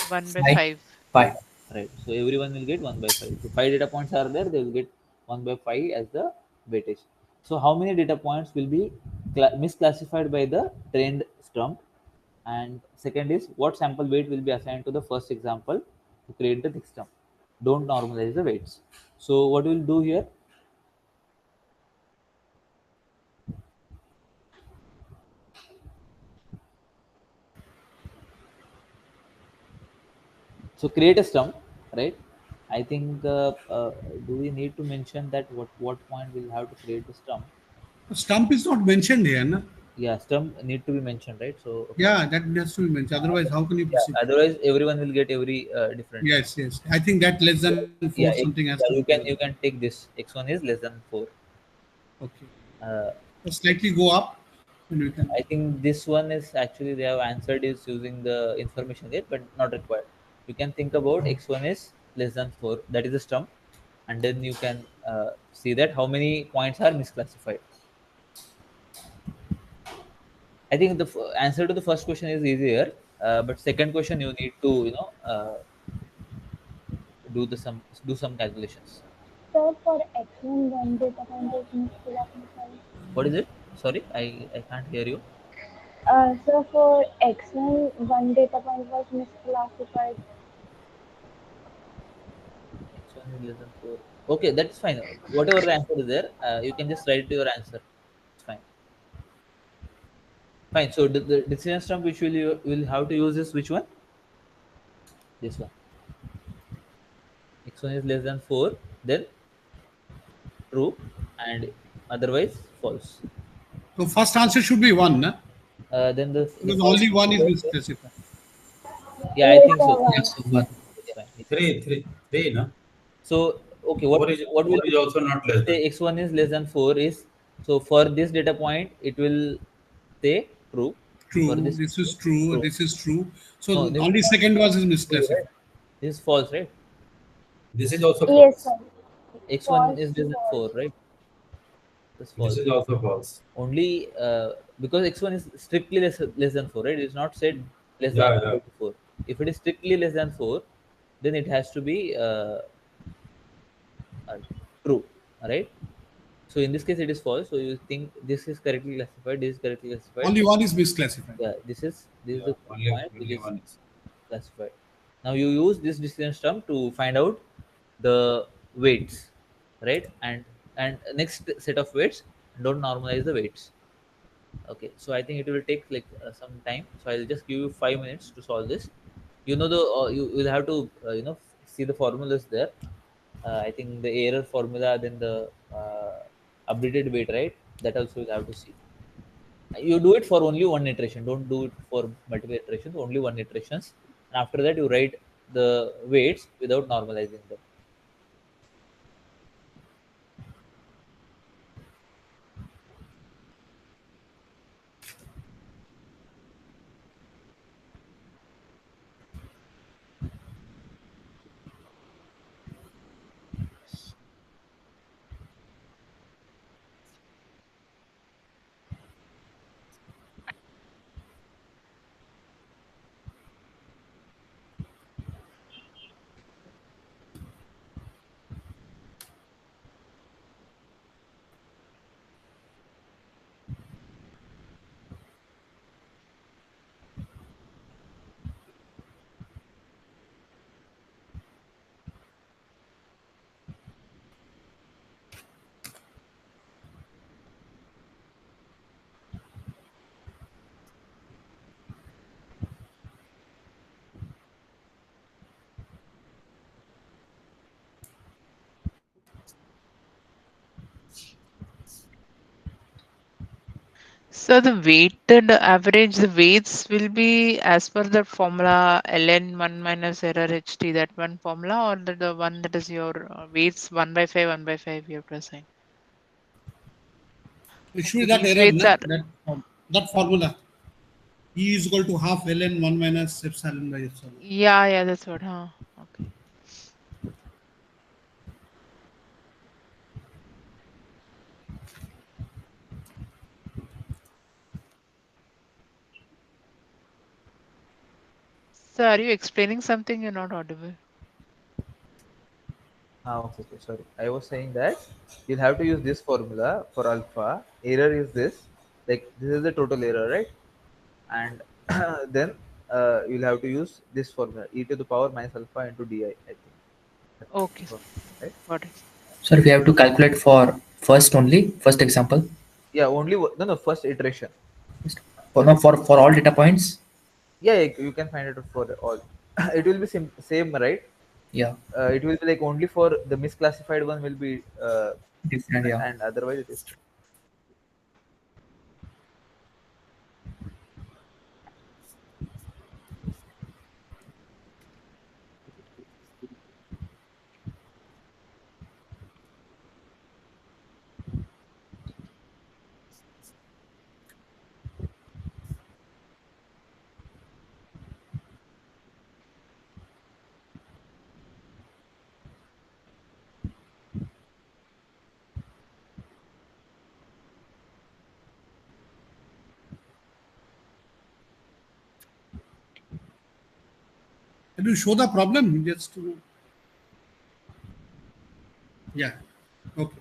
Speaker 5: 1 by
Speaker 3: 5.
Speaker 5: 5.
Speaker 3: 5.
Speaker 1: right. So everyone will get 1 by 5. So 5 data points are there, they will get 1 by 5 as the weightage. So how many data points will be misclassified by the trained stump? And second is what sample weight will be assigned to the first example to create the thick stump? Don't normalize the weights. So what we'll do here, so create a stump, right? I think do we need to mention that what point we'll have to create the stump?
Speaker 4: Stump is not mentioned here. Na?
Speaker 1: Yeah, stump need to be mentioned, right? So okay.
Speaker 4: Yeah, that has to be mentioned. Otherwise, how can you
Speaker 1: Yeah,
Speaker 4: proceed?
Speaker 1: otherwise everyone will get every different.
Speaker 4: Yes, yes. I think that less
Speaker 1: So,
Speaker 4: than four
Speaker 1: yeah,
Speaker 4: something has
Speaker 1: yeah,
Speaker 4: to be given.
Speaker 1: you can take this. X1 is less than 4.
Speaker 4: Okay.
Speaker 1: Uh,
Speaker 4: Just slightly go up and we can.
Speaker 1: I think this one is actually they have answered is using the information there, but not required. You can think about x1 is less than 4. That is a stump, and then you can see that how many points are misclassified. I think the answer to the first question is easier, but second question you need to do the some calculations.
Speaker 2: So for X1, one data point is misclassified.
Speaker 1: What is it? Sorry, I can't hear you.
Speaker 2: So for X1, one data point was misclassified.
Speaker 1: X1 is less than 4. Okay, that's fine. Whatever the answer is there, you can just write your answer. It's fine. Fine. So the decision stump which will have to use is which one? This one. X1 is less than 4, then true, and otherwise false.
Speaker 4: So first answer should be one, na?
Speaker 1: Then the
Speaker 4: Because
Speaker 1: first,
Speaker 4: only one is misclassified.
Speaker 1: yeah, I
Speaker 2: Yes,
Speaker 1: think
Speaker 2: sir,
Speaker 1: so.
Speaker 2: one.
Speaker 3: Yes, so 1.
Speaker 1: It's fine. It's fine.
Speaker 6: Three, no?
Speaker 1: So okay,
Speaker 6: 4
Speaker 1: what will
Speaker 6: is also not less
Speaker 1: say
Speaker 6: than.
Speaker 1: x1 is less than 4 is, so for this data point it will say true. For
Speaker 4: True.
Speaker 1: this
Speaker 4: This is true.
Speaker 1: true.
Speaker 4: This is true. So
Speaker 1: No, this
Speaker 4: only second was is
Speaker 1: true, right?
Speaker 4: misclassified.
Speaker 1: This is false, right?
Speaker 6: This is also
Speaker 2: Yes,
Speaker 6: false.
Speaker 2: sir.
Speaker 1: X1
Speaker 2: False
Speaker 1: is
Speaker 2: to
Speaker 1: less than
Speaker 2: false.
Speaker 1: 4, right? That's
Speaker 6: This
Speaker 1: false.
Speaker 6: is also false.
Speaker 1: Only because x1 is strictly less than 4, right? It's not said less than
Speaker 6: Yeah,
Speaker 1: or
Speaker 6: yeah.
Speaker 1: equal to 4. If it is strictly less than 4, then it has to be uh, true, right? So in this case, it is false. So you think this is correctly classified, this is correctly classified.
Speaker 4: Only one is misclassified.
Speaker 1: Yeah, this is
Speaker 6: Yeah,
Speaker 1: the
Speaker 6: only
Speaker 1: point which
Speaker 6: only
Speaker 1: is
Speaker 6: one is.
Speaker 1: classified. Now you use this distance term to find out the weights, right? And next set of weights, don't normalize the weights. Okay, so I think it will take like some time. So I'll just give you 5 minutes to solve this. You know the you will have to see the formulas there. I think the error formula, then the updated weight, right? That also you have to see. You do it for only one iteration. Don't do it for multiple iterations. Only one iterations. And after that, you write the weights without normalizing them.
Speaker 5: So the weighted average, the weights will be as per the formula ln1 minus error ht, that one formula, or the one that is your weights 1 by 5, 1 by 5 you have to assign.
Speaker 4: It should
Speaker 5: Okay,
Speaker 4: be that
Speaker 5: these
Speaker 4: error,
Speaker 5: weights
Speaker 4: na?
Speaker 5: are,
Speaker 4: That formula. E is equal to half ln 1 minus epsilon by epsilon.
Speaker 5: yeah, that's what, huh? Okay. So are you explaining something? You're not audible.
Speaker 1: Okay, okay, sorry. I was saying that you'll have to use this formula for alpha. Error is this. Like this is the total error, right? And then you'll have to use this formula, e to the power minus alpha into di. I think. That's the
Speaker 5: Okay,
Speaker 1: formula, right?
Speaker 5: got it.
Speaker 3: So we have to calculate for first example.
Speaker 1: Yeah, only no, no, first iteration.
Speaker 3: No, for all data points.
Speaker 1: Yeah, you can find it for all. It will be same, right?
Speaker 3: Yeah,
Speaker 1: It will be like only for the misclassified one will be
Speaker 3: different.
Speaker 1: different,
Speaker 3: Yeah.
Speaker 1: and otherwise it is.
Speaker 4: Can you show the problem? Just to, yeah. Okay.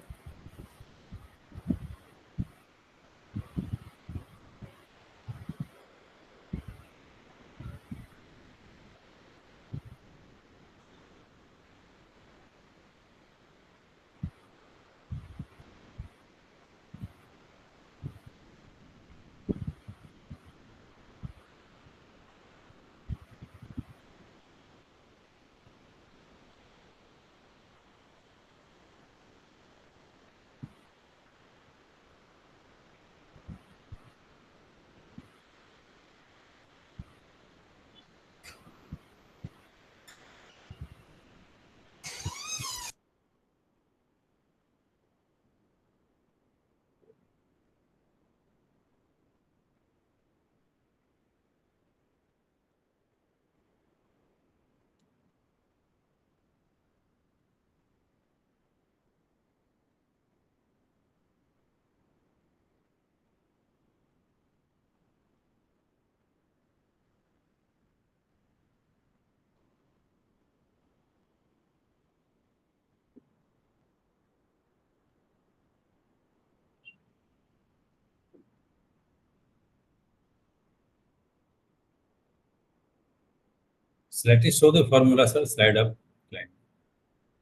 Speaker 6: So let us show the formula, sir. Slide up. Slide.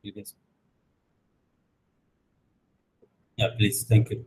Speaker 6: Yes. Yeah, please. Thank you.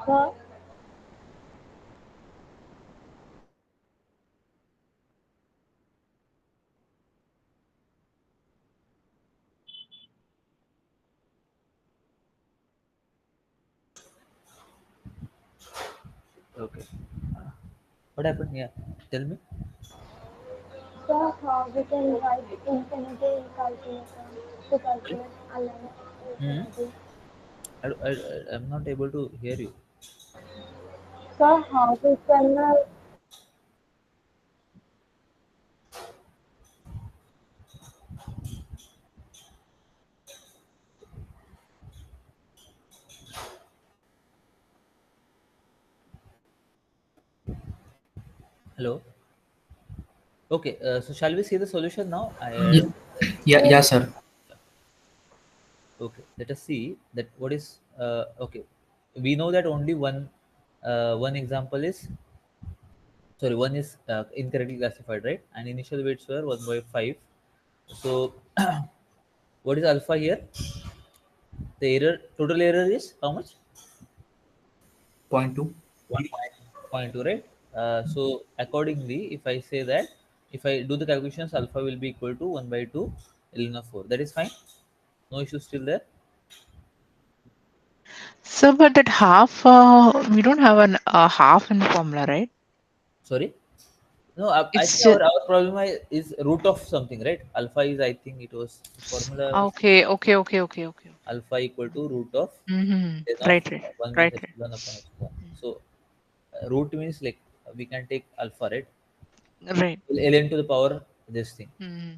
Speaker 2: Sir,
Speaker 1: Okay. What happened? Yeah. Tell me.
Speaker 2: sir, how we can write infinity calculator to calculate a length
Speaker 1: Hmm.
Speaker 2: infinity?
Speaker 1: I'm not able to hear you.
Speaker 2: Sir, how we can
Speaker 1: Hello. Okay. So shall we see the solution now?
Speaker 3: Yeah, yeah, sir.
Speaker 1: Okay. Let us see that what is okay. We know that only one. One example is, sorry, one is incorrectly classified, right? And initial weights were 1 by 5. So what is alpha here? The error, total error is how much?
Speaker 3: 0.2.
Speaker 1: 0.2, right? So accordingly, if I say that, if I do the calculations, alpha will be equal to 1 by 2 ln of 4. That is fine. No issue still there.
Speaker 5: So, but that half, we don't have an half in the formula, right?
Speaker 1: Sorry. No, I
Speaker 5: It's
Speaker 1: think
Speaker 5: just
Speaker 1: our problem is root of something, right? Alpha is, I think it was the formula was
Speaker 5: okay, okay, okay, okay, okay.
Speaker 1: alpha equal to root of
Speaker 5: Mm-hmm.
Speaker 1: n of
Speaker 5: Right, right,
Speaker 1: 1 minus
Speaker 5: right, right.
Speaker 1: epsilon upon epsilon. So root means like we can take alpha, right?
Speaker 5: Right.
Speaker 1: Ln to the power this thing.
Speaker 5: Mm-hmm.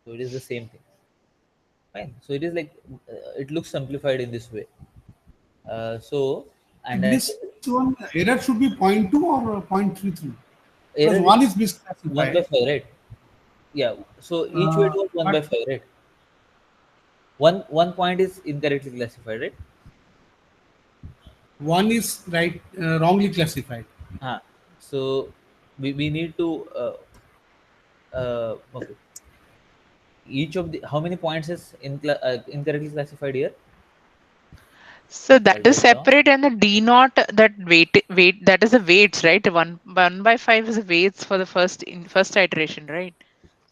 Speaker 1: So it is the same thing. Fine. So it is like it looks simplified in this way. So and I
Speaker 4: This one error should be 0.2 or 0.33 because
Speaker 1: error is
Speaker 4: one is
Speaker 1: 1 by
Speaker 4: misclassified.
Speaker 1: 5, right? Yeah. So each weight
Speaker 4: Uh,
Speaker 1: was 1 by
Speaker 4: but
Speaker 1: 5, right? One point is incorrectly classified, right?
Speaker 4: one is wrongly classified.
Speaker 1: So we need to okay. Each of the how many points is incorrectly classified here?
Speaker 5: So
Speaker 1: I'll
Speaker 5: that is
Speaker 1: write down.
Speaker 5: separate, and the D naught, that weight that is the weights, right? One by five is the weights for the first iteration, right?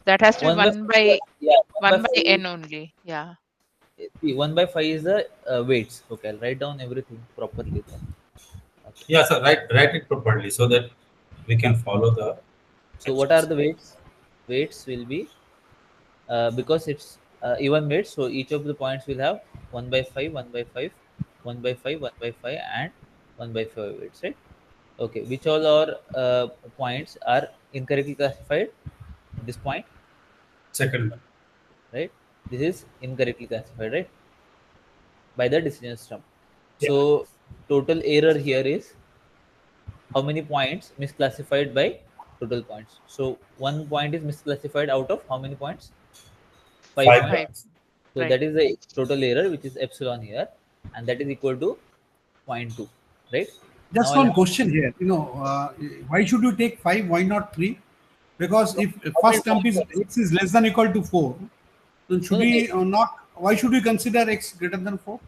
Speaker 5: That has to be
Speaker 1: 1 by 5, yeah, 1 by
Speaker 5: one by
Speaker 1: 5 is,
Speaker 5: n only. Yeah.
Speaker 1: see, 1 by 5 is the weights. Okay, I'll write down everything properly then. Okay.
Speaker 6: Yeah, so write it properly so that we can follow the
Speaker 1: So what are
Speaker 6: actions.
Speaker 1: the weights? Weights will be because it's even weights, so each of the points will have 1 by 5, 1 by 5, 1 by 5, 1 by 5, and 1 by 5 weights, right? Okay, which all are points are incorrectly classified? This point,
Speaker 6: Second one.
Speaker 1: right? This is incorrectly classified, right? By the decision stump.
Speaker 6: Yeah.
Speaker 1: So total error here is how many points misclassified by total points. So one point is misclassified out of how many points? 5
Speaker 6: 5
Speaker 1: points.
Speaker 5: Five.
Speaker 6: points.
Speaker 1: So
Speaker 5: Right.
Speaker 1: that is the total error, which is epsilon here, and that is equal to zero point 0.2, right? Now
Speaker 4: Just
Speaker 1: I'll
Speaker 4: one
Speaker 1: have
Speaker 4: question here. Why should you take 5? Why not 3? Because if
Speaker 1: how many
Speaker 4: first term is
Speaker 1: points?
Speaker 4: x is less than equal to 4, then should
Speaker 1: No, no,
Speaker 4: we not? Why should we consider x greater than 4?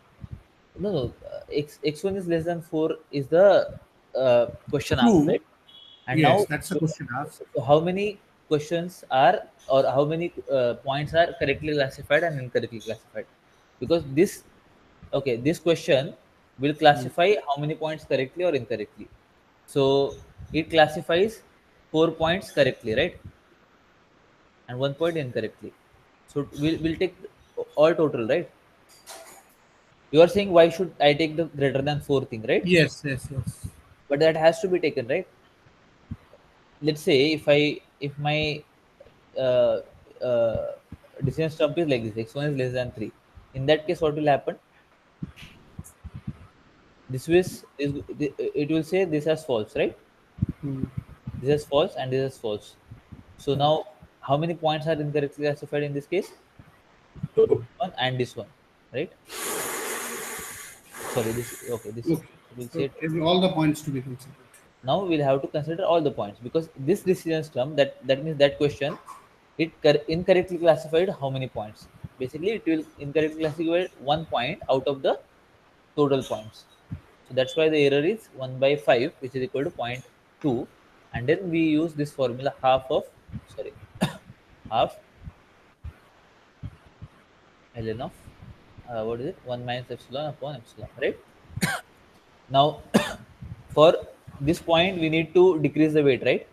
Speaker 1: no. X1 is less than 4 is the question asked,
Speaker 4: True.
Speaker 1: right? And
Speaker 4: Yes,
Speaker 1: now,
Speaker 4: that's the question asked.
Speaker 1: so how many questions are, or how many points are correctly classified and incorrectly classified? Because this, okay, this question will classify how many points correctly or incorrectly. So it classifies 4 points correctly, right? And 1 point incorrectly. So we'll take all total, right? You are saying why should I take the greater than 4 thing, right?
Speaker 4: Yes, yes, yes.
Speaker 1: But that has to be taken, right? Let's say if my uh, uh, decision stump is like this, x1 is less than 3. In that case, what will happen? It will say this has false, right?
Speaker 4: Hmm.
Speaker 1: This has false and this has false. So now, how many points are incorrectly classified in this case?
Speaker 6: 2.
Speaker 1: One and this one, right? Sorry, this okay. This
Speaker 4: Okay.
Speaker 1: will
Speaker 4: So
Speaker 1: say
Speaker 4: all the points to be considered.
Speaker 1: now we'll have to consider all the points because this decision term, that means that question incorrectly classified how many points. Basically it will incorrectly classify 1 point out of the total points. So that's why the error is 1 by 5, which is equal to zero point 0.2, and then we use this formula half of, sorry, half ln of what is it, 1 minus epsilon upon epsilon, right? Now for this point we need to decrease the weight, right?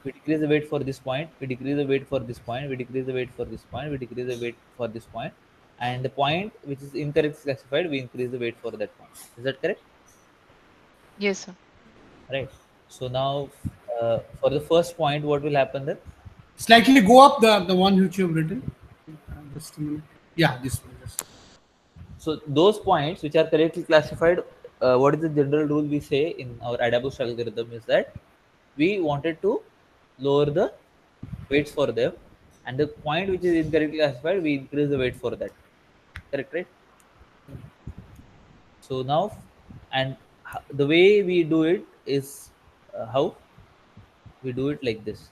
Speaker 1: We decrease the weight for this point, we decrease the weight for this point, we decrease the weight for this point, we decrease the weight for this point, and the point which is incorrectly classified, we increase the weight for that point. Is that correct?
Speaker 5: Yes, sir.
Speaker 1: Right. So now for the first point, what will happen then?
Speaker 4: Slightly go up the one which you have written. Just a minute. Yeah, this one. Yes.
Speaker 1: So those points which are correctly classified, what is the general rule we say in our AdaBoost algorithm is that we wanted to lower the weights for them, and the point which is incorrectly classified, we increase the weight for that. Correct, right? So now, and The way we do it is how we do it like this.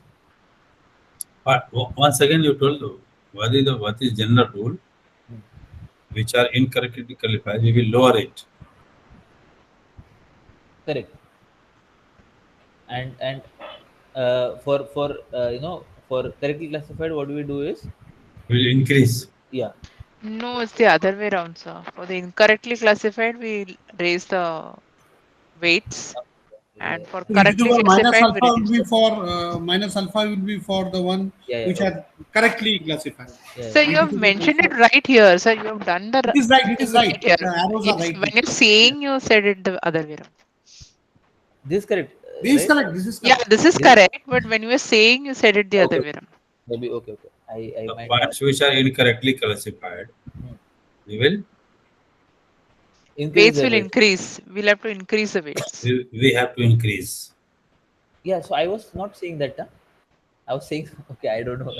Speaker 6: But once again, you told what is general rule,
Speaker 1: Hmm.
Speaker 6: which are incorrectly qualified. We will lower it.
Speaker 1: Correct. And for for correctly classified, what we do is,
Speaker 6: We will increase.
Speaker 1: yeah.
Speaker 5: No, it's the other way around, sir. For the incorrectly classified, we raise the weights,
Speaker 1: Yeah,
Speaker 5: and for
Speaker 4: So e to the
Speaker 5: correctly
Speaker 4: power minus
Speaker 5: classified, we
Speaker 4: alpha will
Speaker 5: reduce
Speaker 4: be
Speaker 5: them.
Speaker 4: for minus alpha will be for the one
Speaker 1: yeah, yeah,
Speaker 4: which
Speaker 1: okay.
Speaker 4: are correctly classified.
Speaker 1: Yeah,
Speaker 5: So
Speaker 1: yeah.
Speaker 5: you
Speaker 4: E
Speaker 5: have
Speaker 4: to the
Speaker 5: mentioned it
Speaker 4: alpha.
Speaker 5: right here. So you have done the
Speaker 4: It is right. It
Speaker 5: thing
Speaker 4: is
Speaker 5: right
Speaker 4: right.
Speaker 5: here.
Speaker 4: The arrows are
Speaker 5: It's
Speaker 4: right.
Speaker 5: when you're
Speaker 4: Yes.
Speaker 5: saying, you said it the other way around.
Speaker 1: This is correct,
Speaker 4: This is
Speaker 1: right?
Speaker 4: correct. This is
Speaker 5: Yeah,
Speaker 4: correct.
Speaker 5: this is
Speaker 1: This,
Speaker 5: correct. But when you were saying, you said it the other
Speaker 1: okay,
Speaker 5: way around.
Speaker 1: maybe okay, okay. I
Speaker 6: The
Speaker 1: might have
Speaker 6: points which are incorrectly classified,
Speaker 1: hmm,
Speaker 6: we will
Speaker 1: increase
Speaker 5: Weights
Speaker 1: the
Speaker 5: will
Speaker 1: weight.
Speaker 5: increase. We'll have to increase the weights.
Speaker 6: we have to increase.
Speaker 1: Yeah, so I was not saying that. Huh? I was saying okay. I don't know.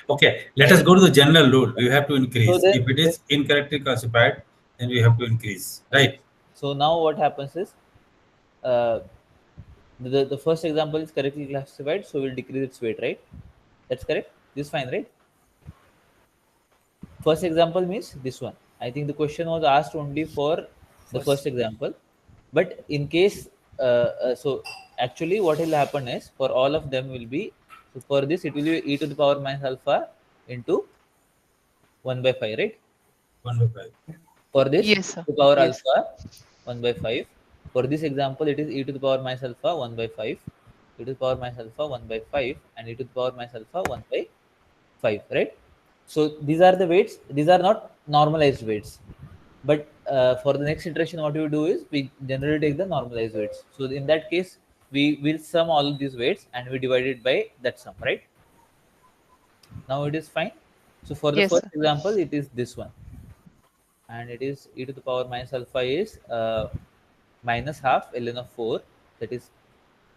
Speaker 6: Okay, let us go to the general rule. We have to
Speaker 1: So
Speaker 6: increase. If it
Speaker 1: then
Speaker 6: is incorrectly classified, then we have to increase. Right?
Speaker 1: so now what happens is, uh, the first example is correctly classified, so we'll decrease its weight, right? That's correct. This is fine, right? First example means this one. I think the question was asked only for the
Speaker 3: First.
Speaker 1: first example, but in case so actually what will happen is for all of them will be, so for this it will be e to the power minus alpha into 1 by 5, right?
Speaker 6: 1 by 5.
Speaker 1: For this
Speaker 5: Yes,
Speaker 1: e
Speaker 5: sir.
Speaker 1: to the power
Speaker 5: Yes.
Speaker 1: alpha 1 by 5. For this example it is e to the power minus alpha 1 by 5, e to the power minus alpha 1 by 5, and e to the power minus alpha 1 by 5, right? So these are the weights. These are not normalized weights, but for the next iteration what we do is we generally take the normalized weights. So in that case we will sum all of these weights and we divide it by that sum, right? Now it is fine. So for the
Speaker 5: Yes,
Speaker 1: first
Speaker 5: sir.
Speaker 1: example it is this one, and it is e to the power minus alpha is minus half ln of 4, that is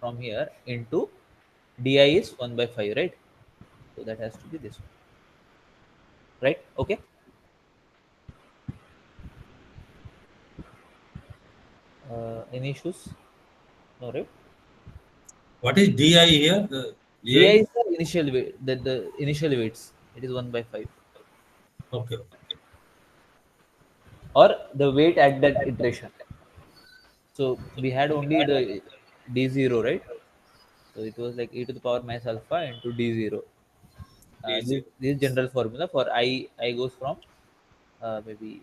Speaker 1: from here, into di is 1 by 5, right? So that has to be this one, right? Okay. Any issues? No, right?
Speaker 6: What is DI here? The
Speaker 1: Di
Speaker 6: DI?
Speaker 1: is the initial weight, the initial weights. It is 1 by 5,
Speaker 6: Okay.
Speaker 1: or the weight at that iteration. So we had only the d0, right? So it was like e to the power minus alpha into d0. This is general formula for I goes from maybe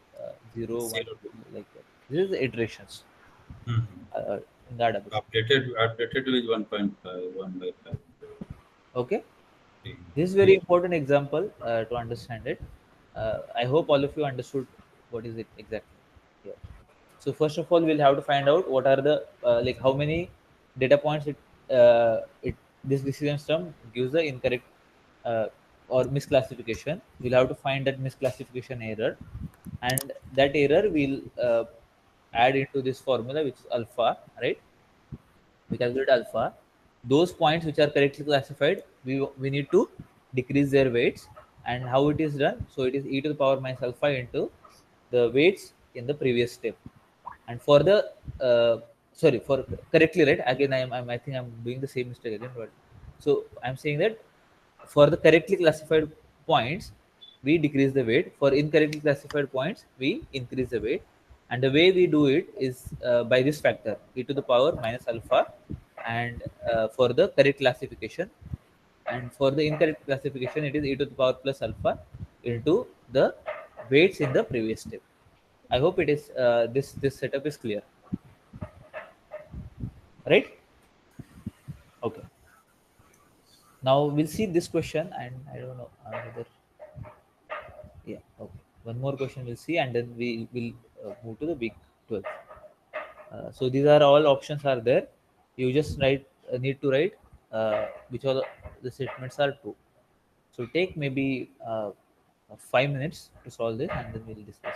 Speaker 1: 0, 1,
Speaker 6: Zero to
Speaker 1: 2, like that. This is the iterations
Speaker 6: mhm.
Speaker 1: in the AdaBoost.
Speaker 6: Updated with 1.5, 1 by 5.
Speaker 1: Okay.
Speaker 6: Okay.
Speaker 1: This is very important example to understand it. I hope all of you understood what is it exactly. Yeah. So first of all, we'll have to find out what are the like how many data points it this decision sum gives the incorrect uh, or misclassification. We'll have to find that misclassification error, and that error will add into this formula, which is alpha, right? We calculate alpha. Those points which are correctly classified, we need to decrease their weights. And how it is done? So it is e to the power minus alpha into the weights in the previous step. And for the sorry, for correctly, right? Again, I think I'm doing the same mistake again, but so I'm saying that for the correctly classified points we decrease the weight, for incorrectly classified points we increase the weight. And the way we do it is by this factor e to the power minus alpha, and for the correct classification, and for the incorrect classification it is e to the power plus alpha into the weights in the previous step. I hope it is this setup is clear, right? Okay. Now we'll see this question, and I don't know whether, yeah, okay. One more question we'll see, and then we will move to the big 12. So these are all options are there. You just need to write which all the statements are true. So take maybe 5 minutes to solve this, and then we'll discuss.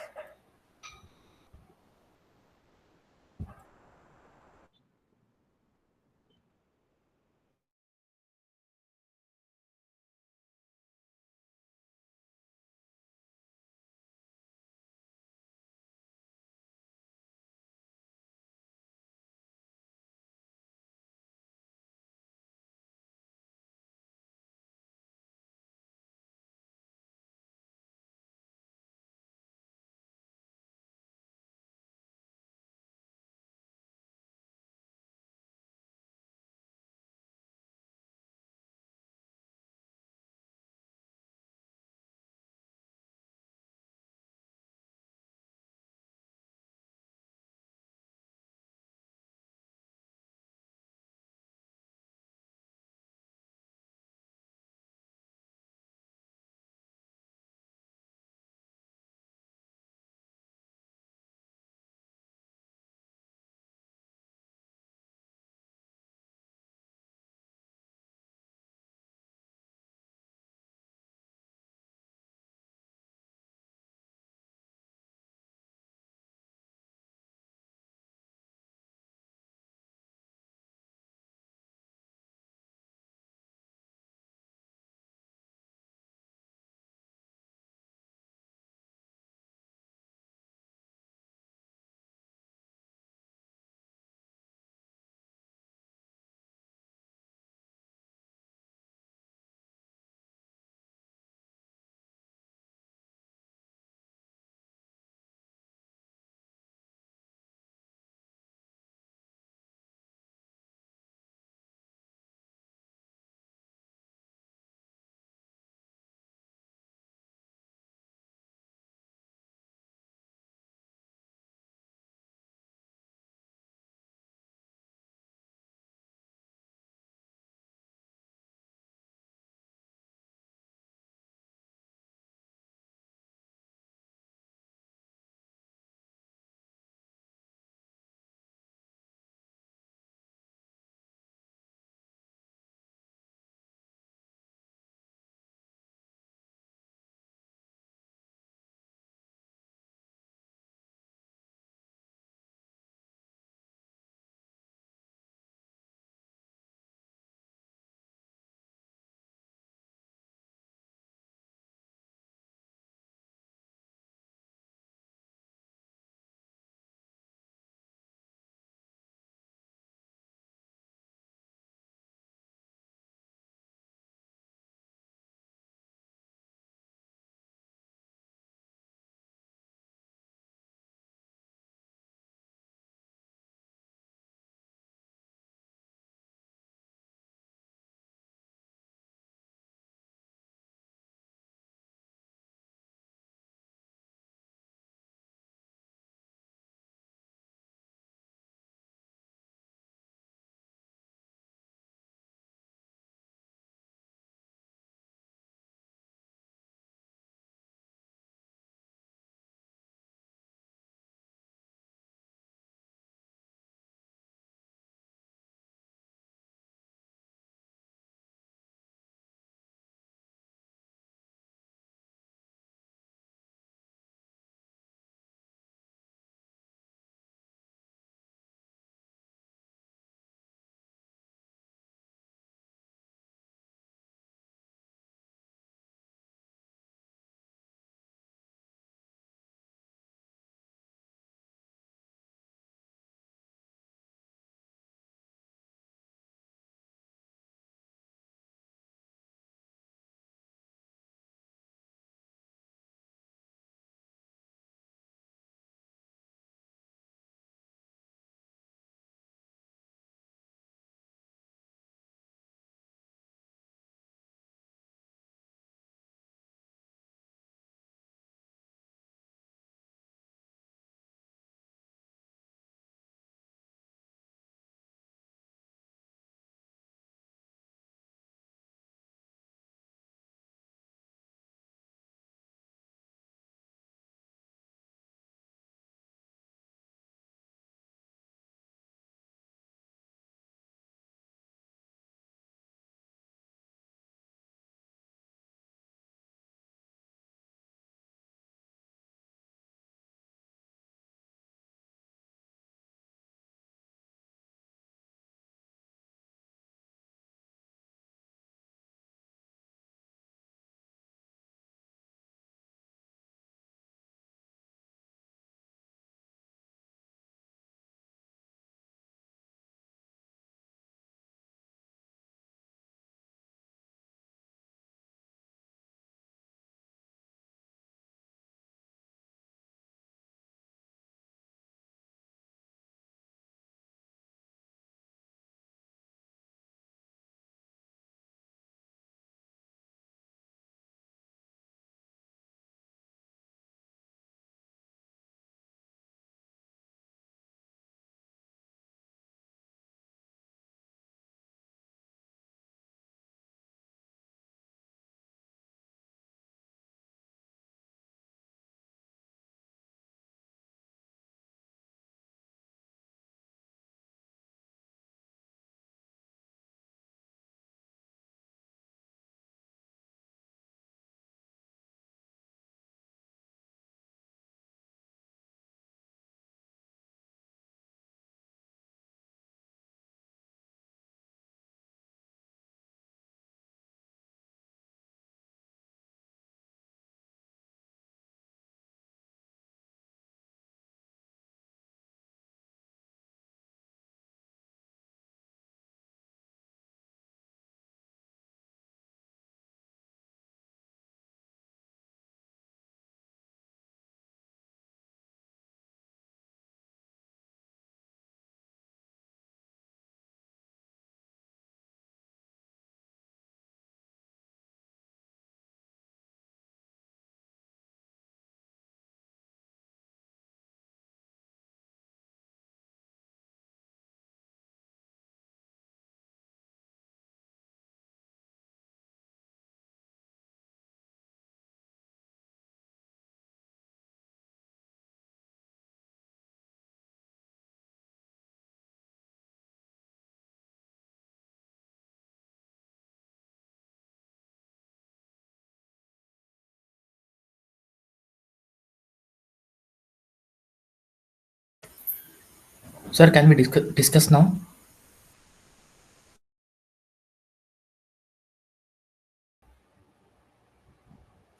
Speaker 3: Sir, can we discuss now?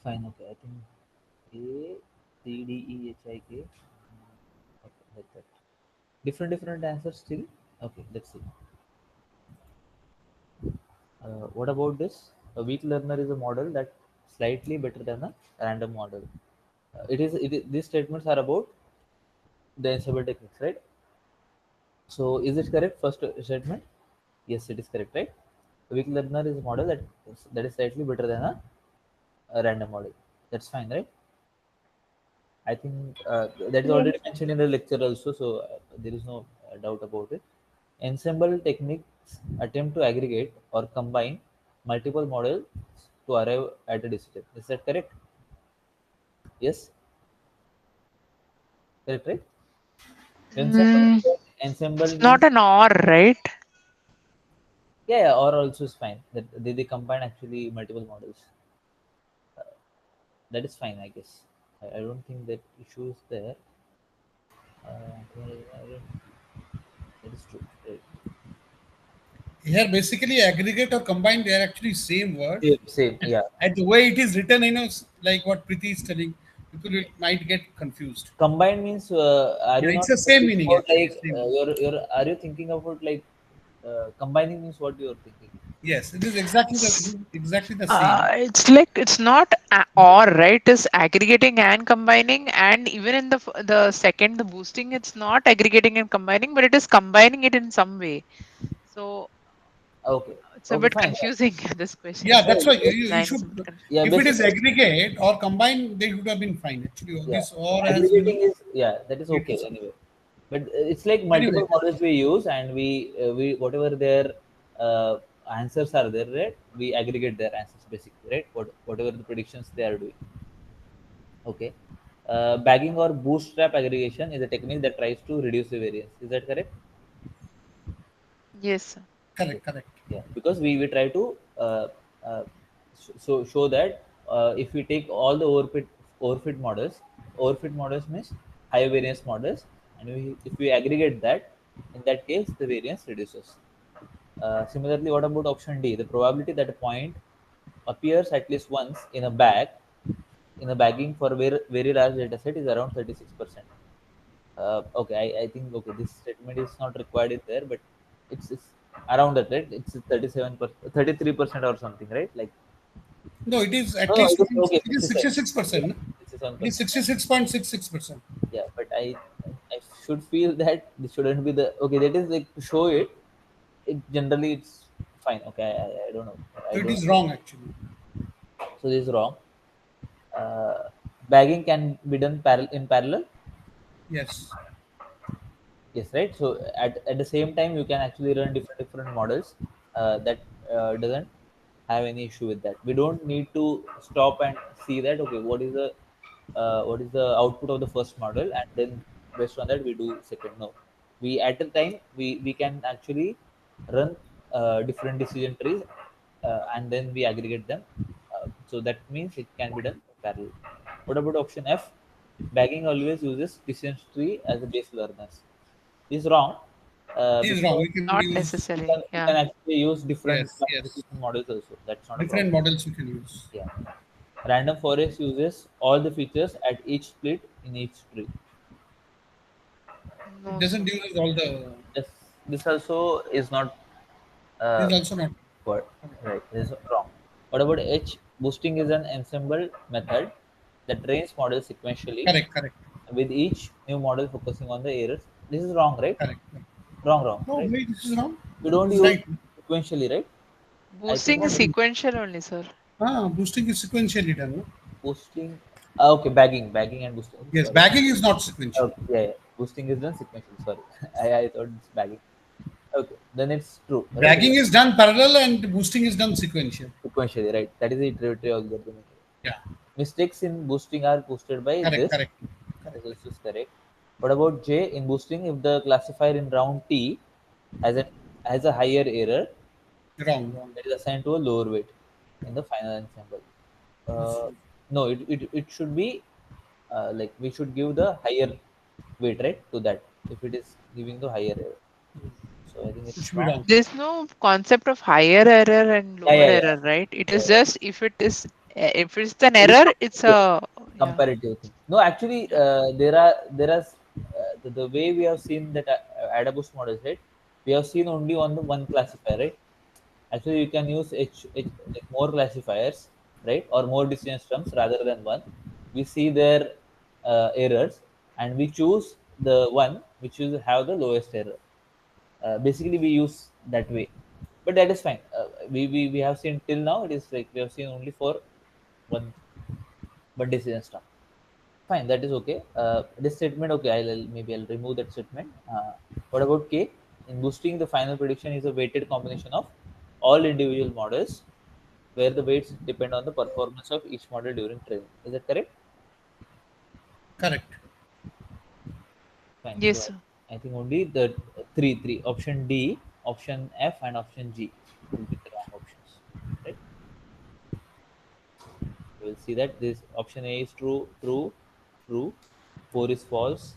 Speaker 1: Fine. Okay. I think A, C, D, E, H, I, K. Okay, like that. Different answers still. Okay, let's see. What about this? A weak learner is a model that slightly better than a random model. These statements are about the ensemble techniques, right? So is it correct? First statement. Yes, it is correct, right? A weak learner is a model that is slightly better than a random model. That's fine, right? I think that is
Speaker 2: Yes,
Speaker 1: already mentioned in the lecture also, so there is no doubt about it. Ensemble techniques attempt to aggregate or combine multiple models to arrive at a decision. Is that correct? Yes, correct, right? Ensemble,
Speaker 5: Mm,
Speaker 1: ensemble
Speaker 5: it's not
Speaker 1: means
Speaker 5: an or, right?
Speaker 1: yeah, or also is fine. That they combine actually multiple models. That is fine, I guess. I don't think that issue is there. That is true. Right.
Speaker 4: Here, basically, aggregate or combine, they are actually same word.
Speaker 1: Same, yeah.
Speaker 4: And the way it is written, like what Preeti is telling, people might get confused.
Speaker 1: Combined means are
Speaker 4: Yeah,
Speaker 1: you
Speaker 4: it's
Speaker 1: not
Speaker 4: the same
Speaker 1: thinking
Speaker 4: meaning
Speaker 1: about
Speaker 4: actually.
Speaker 1: like
Speaker 4: Same.
Speaker 1: you're are you thinking about like combining means what you're thinking?
Speaker 4: Yes, it is exactly the same.
Speaker 5: It's like it's not or, right? It's aggregating and combining, and even in the second, the boosting, it's not aggregating and combining, but it is combining it in some way. So
Speaker 1: Okay,
Speaker 5: it's a
Speaker 1: okay,
Speaker 5: bit
Speaker 1: fine.
Speaker 5: confusing. This question,
Speaker 4: Yeah,
Speaker 1: Yeah,
Speaker 4: that's why
Speaker 5: this
Speaker 4: you
Speaker 5: line is
Speaker 4: should.
Speaker 5: a bit
Speaker 1: yeah,
Speaker 4: If it
Speaker 1: basic.
Speaker 4: is aggregate or combine, they would have been fine. Actually,
Speaker 1: Yeah,
Speaker 4: this or has
Speaker 1: aggregating
Speaker 4: been
Speaker 1: is yeah, that is okay
Speaker 4: used.
Speaker 1: anyway. But it's like
Speaker 4: Anyway,
Speaker 1: multiple models we use, and we whatever their answers are there, right? We aggregate their answers basically, right? Whatever the predictions they are doing. Okay. Bagging or bootstrap aggregation is a technique that tries to reduce the variance. Is that correct?
Speaker 5: yes, sir.
Speaker 1: Yes.
Speaker 4: correct, correct.
Speaker 1: Yeah, because we try to uh, show that if we take all the overfit models means high variance models, and if we aggregate that, in that case the variance reduces. Similarly, what about option D? The probability that a point appears at least once in a bagging for a very large data set is around 36%. Okay, I think okay, this statement is not required in there, but it's around that, right? It's 37%, 33% or something, right? Like
Speaker 4: No, it is
Speaker 1: no,
Speaker 4: at
Speaker 1: no,
Speaker 4: least
Speaker 1: it is
Speaker 4: one.
Speaker 1: okay,
Speaker 4: It is
Speaker 1: 67. Yeah,
Speaker 4: 66%. It is
Speaker 1: 67%.
Speaker 4: 66.66%.
Speaker 1: Yeah, but I should feel that this shouldn't be the okay. That is like to show it. It generally it's fine. Okay, I don't know. I
Speaker 4: So it
Speaker 1: don't.
Speaker 4: is wrong actually.
Speaker 1: So this is wrong. Bagging can be done in parallel.
Speaker 4: Yes.
Speaker 1: Yes, right. So at the same time, you can actually run different models. That doesn't have any issue with that. We don't need to stop and see that okay, what is the output of the first model, and then based on that we do second. No, we at a time we can actually run different decision trees, and then we aggregate them. So that means it can be done in parallel. What about option F? Bagging always uses decision tree as a base learners. This is wrong
Speaker 4: It is wrong.
Speaker 1: because
Speaker 4: We can
Speaker 5: Not
Speaker 4: use
Speaker 5: necessary.
Speaker 1: you can
Speaker 5: Yeah.
Speaker 1: actually use different
Speaker 4: yes, yes.
Speaker 1: classification models also. That's not a
Speaker 4: Different
Speaker 1: problem.
Speaker 4: models we can use.
Speaker 1: Yeah. Random forest uses all the features at each split in each tree.
Speaker 4: It
Speaker 5: No,
Speaker 4: doesn't
Speaker 5: sir.
Speaker 4: use all the.
Speaker 1: This this also is not
Speaker 4: This
Speaker 1: uh,
Speaker 4: is also not
Speaker 1: what right. This is wrong. What about H? Boosting is an ensemble method that trains models sequentially
Speaker 4: correct. Correct.
Speaker 1: with each new model focusing on the errors. This is wrong, right?
Speaker 4: Correct. Correct.
Speaker 1: Wrong,
Speaker 4: No,
Speaker 1: right?
Speaker 4: wait, this is wrong.
Speaker 1: We don't
Speaker 4: This is
Speaker 1: use
Speaker 4: right.
Speaker 1: sequentially, right? I think
Speaker 5: Boosting is
Speaker 4: What
Speaker 5: sequential only, sir.
Speaker 4: boosting is sequentially done. No?
Speaker 1: boosting. Okay, bagging and boosting.
Speaker 4: Yes,
Speaker 1: Sorry.
Speaker 4: bagging is not sequential.
Speaker 1: Okay, yeah, yeah. Boosting is done sequentially. Sorry, I thought it's bagging. Okay, then it's true, right?
Speaker 4: Bagging is done parallel and boosting is done sequential.
Speaker 1: Sequentially, right? That is the iterative algorithm.
Speaker 4: Yeah,
Speaker 1: Mistakes in boosting are boosted by
Speaker 4: correct,
Speaker 1: this.
Speaker 4: correct, correct.
Speaker 1: This is correct. What about J in boosting? If the classifier in round T has a higher error,
Speaker 4: Wrong, wrong.
Speaker 1: that is assigned to a lower weight in the final ensemble. Uh, no, it should be like we should give the higher weight right to that. if it is giving the higher error. So I think
Speaker 4: It
Speaker 1: it's
Speaker 4: should be
Speaker 1: wrong.
Speaker 4: wrong.
Speaker 5: There's no concept of higher error and
Speaker 1: Yeah,
Speaker 5: lower
Speaker 1: yeah, yeah.
Speaker 5: error, right? It
Speaker 1: Yeah,
Speaker 5: is
Speaker 1: yeah.
Speaker 5: just if it's an
Speaker 1: It is
Speaker 5: error, it's
Speaker 1: comparative,
Speaker 5: a yeah.
Speaker 1: comparative thing. No, actually,
Speaker 5: Yeah.
Speaker 1: there are the way we have seen that AdaBoost models, right? We have seen only on the one classifier, right? Actually, you can use like more classifiers, right, or more decision terms rather than one. We see their errors, and we choose the one which will have the lowest error. Basically, we use that way, but that is fine. We have seen till now. It is like we have seen only for one decision term. Fine, that is okay. This statement, okay, maybe I'll remove that statement. What about K? In boosting, the final prediction is a weighted combination of all individual models, where the weights depend on the performance of each model during training. Is that correct?
Speaker 4: Correct.
Speaker 1: Fine.
Speaker 5: Yes,
Speaker 1: So
Speaker 5: sir.
Speaker 1: I think only the three option D, option F, and option G will be the wrong options. Right? You will see that this option A is true, true, true. 4 is false.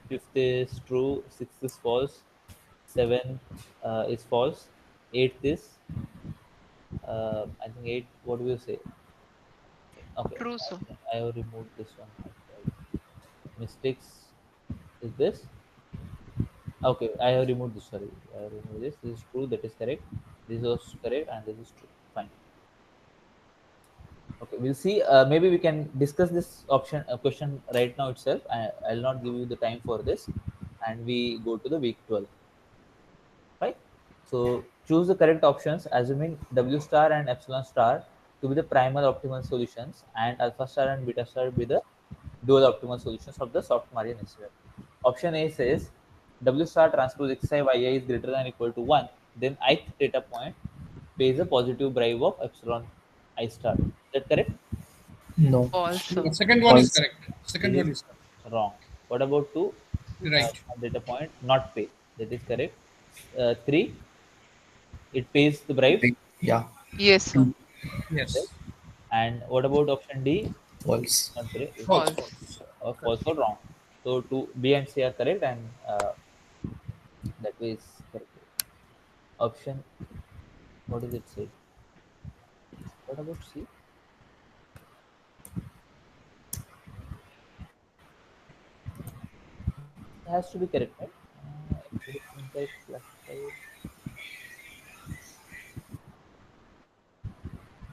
Speaker 1: Fifth is true. Sixth is false. Seven is false. Eighth is I think eight. What do you say? Okay,
Speaker 5: True, sir.
Speaker 1: I have removed this one. Mistakes is this. Okay, I have removed this. Sorry, I have removed this. This is true. That is correct. This was correct, and this is true. Fine. Okay, we'll see. Maybe we can discuss this option question right now itself. I'll not give you the time for this, and we go to the week 12. Right. So choose the correct options, assuming W star and epsilon star to be the primal optimal solutions, and alpha star and beta star be the dual optimal solutions of the soft margin SVM. Option A says W star transpose xi yi is greater than or equal to 1, then ith data point pays a positive bribe of epsilon I star. Is that correct?
Speaker 3: No.
Speaker 5: False,
Speaker 4: The
Speaker 5: sir.
Speaker 4: second one is
Speaker 3: False.
Speaker 4: correct.
Speaker 1: This
Speaker 4: Second
Speaker 1: is
Speaker 4: one is correct.
Speaker 1: wrong. What about 2?
Speaker 4: Right.
Speaker 1: Data point not pay. That is correct. 3, it pays the bribe.
Speaker 3: Yeah.
Speaker 5: Yes, sir.
Speaker 3: Two.
Speaker 1: Right?
Speaker 4: Yes.
Speaker 1: And what about option D?
Speaker 3: False.
Speaker 1: Not correct. It's
Speaker 4: False.
Speaker 5: False.
Speaker 4: False.
Speaker 1: false
Speaker 4: Correct.
Speaker 1: or wrong. So two B and C are correct, and that way is correct. Option. What does it say? What about C? It has to be correct, right? It is incorrect classified.